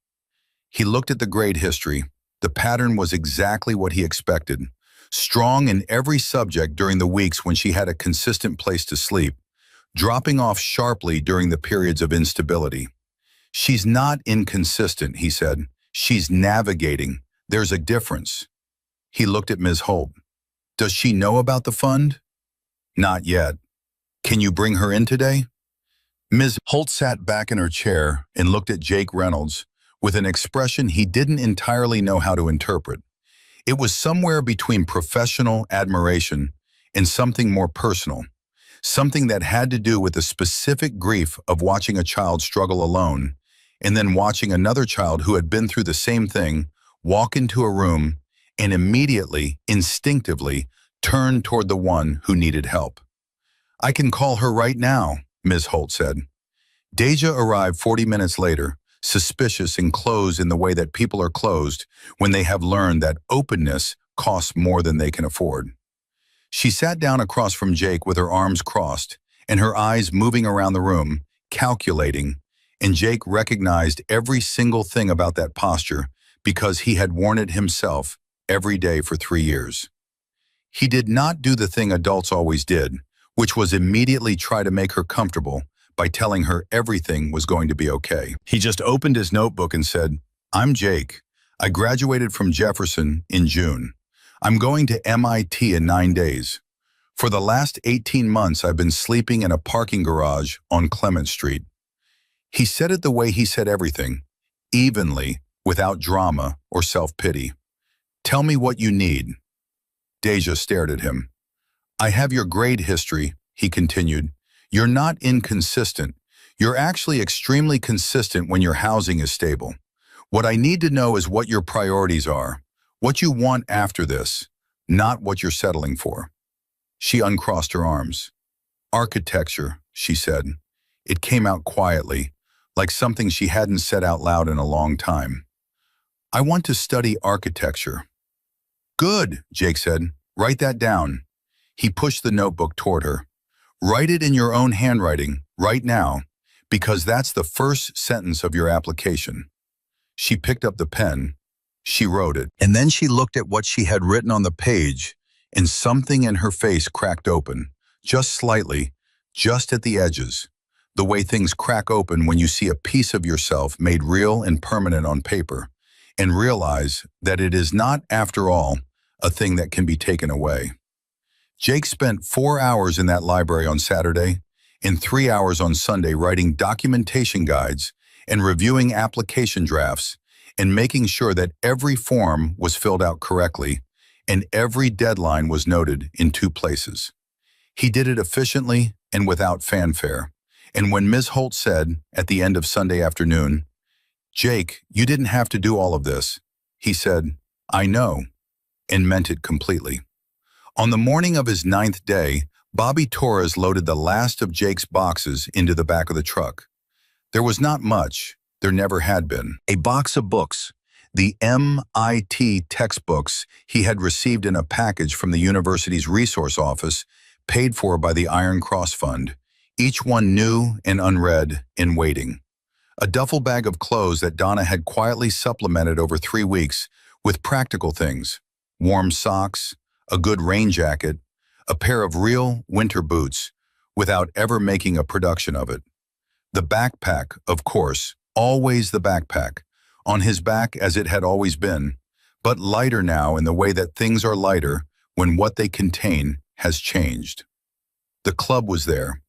He looked at the grade history. The pattern was exactly what he expected. Strong in every subject during the weeks when she had a consistent place to sleep, dropping off sharply during the periods of instability. She's not inconsistent, he said. She's navigating. There's a difference. He looked at Ms. Holt. Does she know about the fund? Not yet. Can you bring her in today? Ms. Holt sat back in her chair and looked at Jake Reynolds with an expression he didn't entirely know how to interpret. It was somewhere between professional admiration and something more personal, something that had to do with the specific grief of watching a child struggle alone, and then watching another child who had been through the same thing walk into a room and immediately, instinctively, turn toward the one who needed help. I can call her right now, Ms. Holt said. Deja arrived 40 minutes later, suspicious and closed in the way that people are closed when they have learned that openness costs more than they can afford. She sat down across from Jake with her arms crossed and her eyes moving around the room, calculating, and Jake recognized every single thing about that posture because he had worn it himself every day for 3 years. He did not do the thing adults always did, which was immediately try to make her comfortable by telling her everything was going to be okay. He just opened his notebook and said, I'm Jake. I graduated from Jefferson in June. I'm going to MIT in 9 days. For the last 18 months, I've been sleeping in a parking garage on Clement Street. He said it the way he said everything, evenly, without drama or self-pity. Tell me what you need. Deja stared at him. I have your grade history, he continued. You're not inconsistent. You're actually extremely consistent when your housing is stable. What I need to know is what your priorities are, what you want after this, not what you're settling for. She uncrossed her arms. Architecture, she said. It came out quietly, like something she hadn't said out loud in a long time. I want to study architecture. Good, Jake said. Write that down. He pushed the notebook toward her. Write it in your own handwriting, right now, because that's the first sentence of your application. She picked up the pen. She wrote it. And then she looked at what she had written on the page, and something in her face cracked open, just slightly, just at the edges, the way things crack open when you see a piece of yourself made real and permanent on paper, and realize that it is not, after all, a thing that can be taken away. Jake spent 4 hours in that library on Saturday and 3 hours on Sunday writing documentation guides and reviewing application drafts and making sure that every form was filled out correctly and every deadline was noted in 2 places. He did it efficiently and without fanfare. And when Ms. Holt said, at the end of Sunday afternoon, Jake, you didn't have to do all of this, he said, I know, and meant it completely. On the morning of his 9th day, Bobby Torres loaded the last of Jake's boxes into the back of the truck. There was not much. There never had been. A box of books, the MIT textbooks he had received in a package from the university's resource office, paid for by the Iron Cross Fund, each one new and unread, in waiting. A duffel bag of clothes that Donna had quietly supplemented over 3 weeks with practical things: warm socks, a good rain jacket, a pair of real winter boots, without ever making a production of it. The backpack, of course, always the backpack, on his back as it had always been, but lighter now in the way that things are lighter when what they contain has changed. The club was there,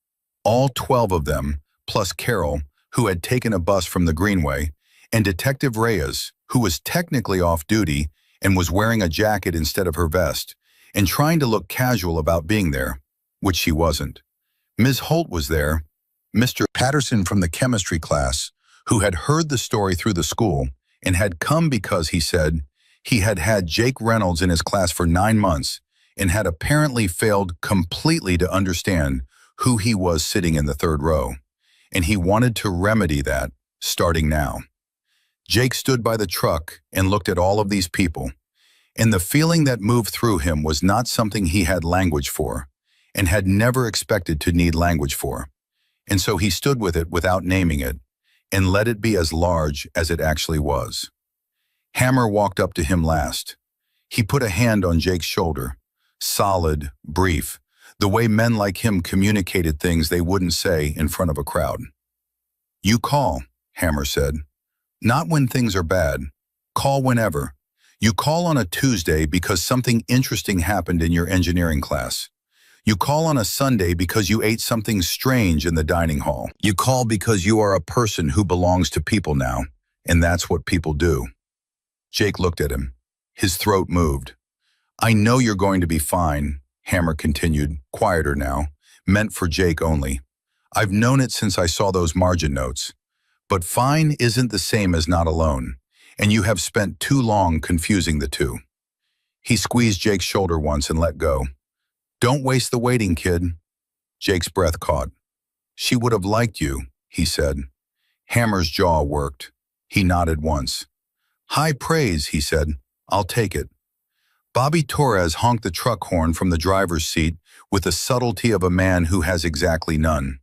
all 12 of them, plus Carol, who had taken a bus from the Greenway, and Detective Reyes, who was technically off duty and was wearing a jacket instead of her vest, and trying to look casual about being there, which she wasn't. Ms. Holt was there, Mr. Patterson from the chemistry class, who had heard the story through the school and had come because, he said, he had had Jake Reynolds in his class for 9 months and had apparently failed completely to understand who he was sitting in the 3rd row, and he wanted to remedy that, starting now. Jake stood by the truck and looked at all of these people, and the feeling that moved through him was not something he had language for, and had never expected to need language for. And so he stood with it without naming it, and let it be as large as it actually was. Hammer walked up to him last. He put a hand on Jake's shoulder, solid, brief, the way men like him communicated things they wouldn't say in front of a crowd. "You call," Hammer said. "Not when things are bad. Call whenever. You call on a Tuesday because something interesting happened in your engineering class. You call on a Sunday because you ate something strange in the dining hall. You call because you are a person who belongs to people now, and that's what people do." Jake looked at him. His throat moved. "I know you're going to be fine," Hammer continued, quieter now, meant for Jake only. "I've known it since I saw those margin notes. But fine isn't the same as not alone, and you have spent too long confusing the two." He squeezed Jake's shoulder once and let go. "Don't waste the waiting, kid." Jake's breath caught. "She would have liked you," he said. Hammer's jaw worked. He nodded once. "High praise," he said. "I'll take it." Bobby Torres honked the truck horn from the driver's seat with the subtlety of a man who has exactly none.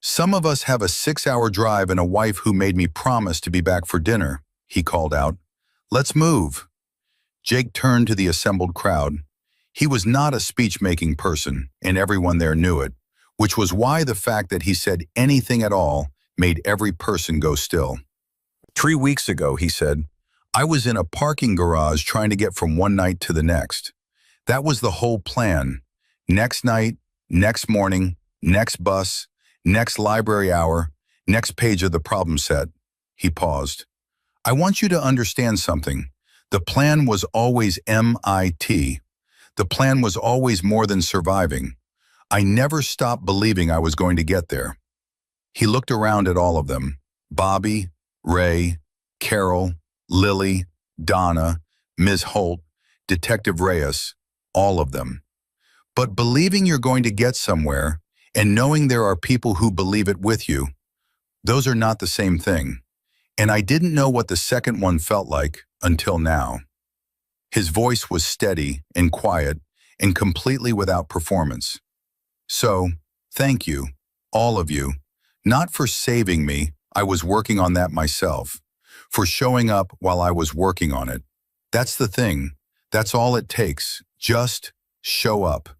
"Some of us have a 6-hour drive and a wife who made me promise to be back for dinner," he called out. "Let's move." Jake turned to the assembled crowd. He was not a speech-making person, and everyone there knew it, which was why the fact that he said anything at all made every person go still. "3 weeks ago," he said, "I was in a parking garage trying to get from one night to the next. That was the whole plan. Next night, next morning, next bus, next library hour, next page of the problem set." He paused. "I want you to understand something. The plan was always MIT. The plan was always more than surviving. I never stopped believing I was going to get there." He looked around at all of them. Bobby, Ray, Carol, Lily, Donna, Ms. Holt, Detective Reyes, all of them. "But believing you're going to get somewhere and knowing there are people who believe it with you, those are not the same thing. And I didn't know what the second one felt like until now." His voice was steady and quiet and completely without performance. "So, thank you, all of you, not for saving me, I was working on that myself, for showing up while I was working on it. That's the thing. That's all it takes. Just show up."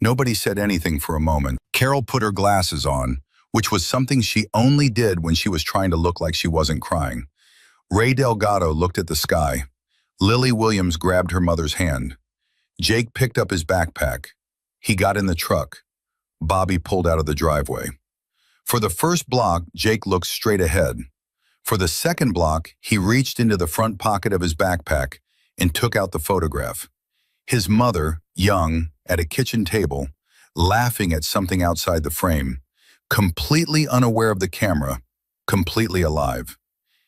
Nobody said anything for a moment. Carol put her glasses on, which was something she only did when she was trying to look like she wasn't crying. Ray Delgado looked at the sky. Lily Williams grabbed her mother's hand. Jake picked up his backpack. He got in the truck. Bobby pulled out of the driveway. For the first block, Jake looked straight ahead. For the second block, he reached into the front pocket of his backpack and took out the photograph. His mother, young, at a kitchen table, laughing at something outside the frame, completely unaware of the camera, completely alive.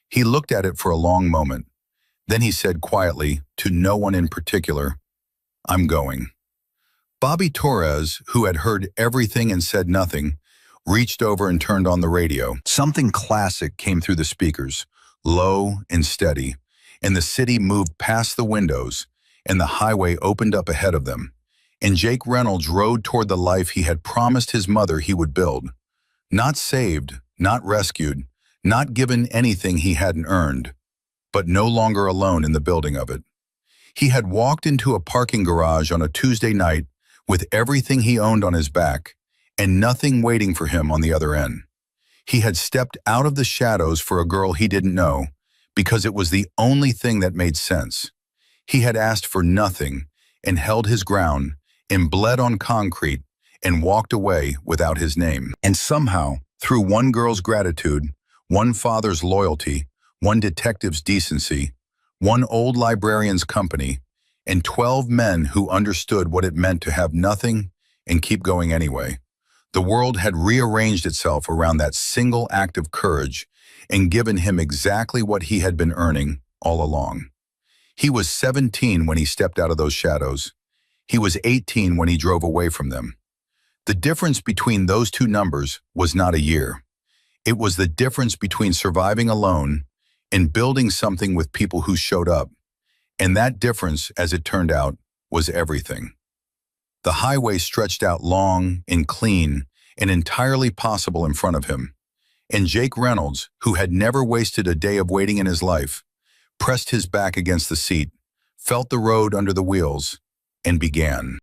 He looked at it for a long moment. Then he said quietly, to no one in particular, "I'm going." Bobby Torres, who had heard everything and said nothing, reached over and turned on the radio. Something classic came through the speakers, low and steady, and the city moved past the windows, and the highway opened up ahead of them, and Jake Reynolds rode toward the life he had promised his mother he would build. Not saved, not rescued, not given anything he hadn't earned, but no longer alone in the building of it. He had walked into a parking garage on a Tuesday night with everything he owned on his back and nothing waiting for him on the other end. He had stepped out of the shadows for a girl he didn't know because it was the only thing that made sense. He had asked for nothing and held his ground and bled on concrete and walked away without his name. And somehow, through one girl's gratitude, one father's loyalty, one detective's decency, one old librarian's company, and 12 men who understood what it meant to have nothing and keep going anyway, the world had rearranged itself around that single act of courage and given him exactly what he had been earning all along. He was 17 when he stepped out of those shadows. He was 18 when he drove away from them. The difference between those two numbers was not a year. It was the difference between surviving alone and building something with people who showed up. And that difference, as it turned out, was everything. The highway stretched out long and clean and entirely possible in front of him. And Jake Reynolds, who had never wasted a day of waiting in his life, pressed his back against the seat, felt the road under the wheels, and began.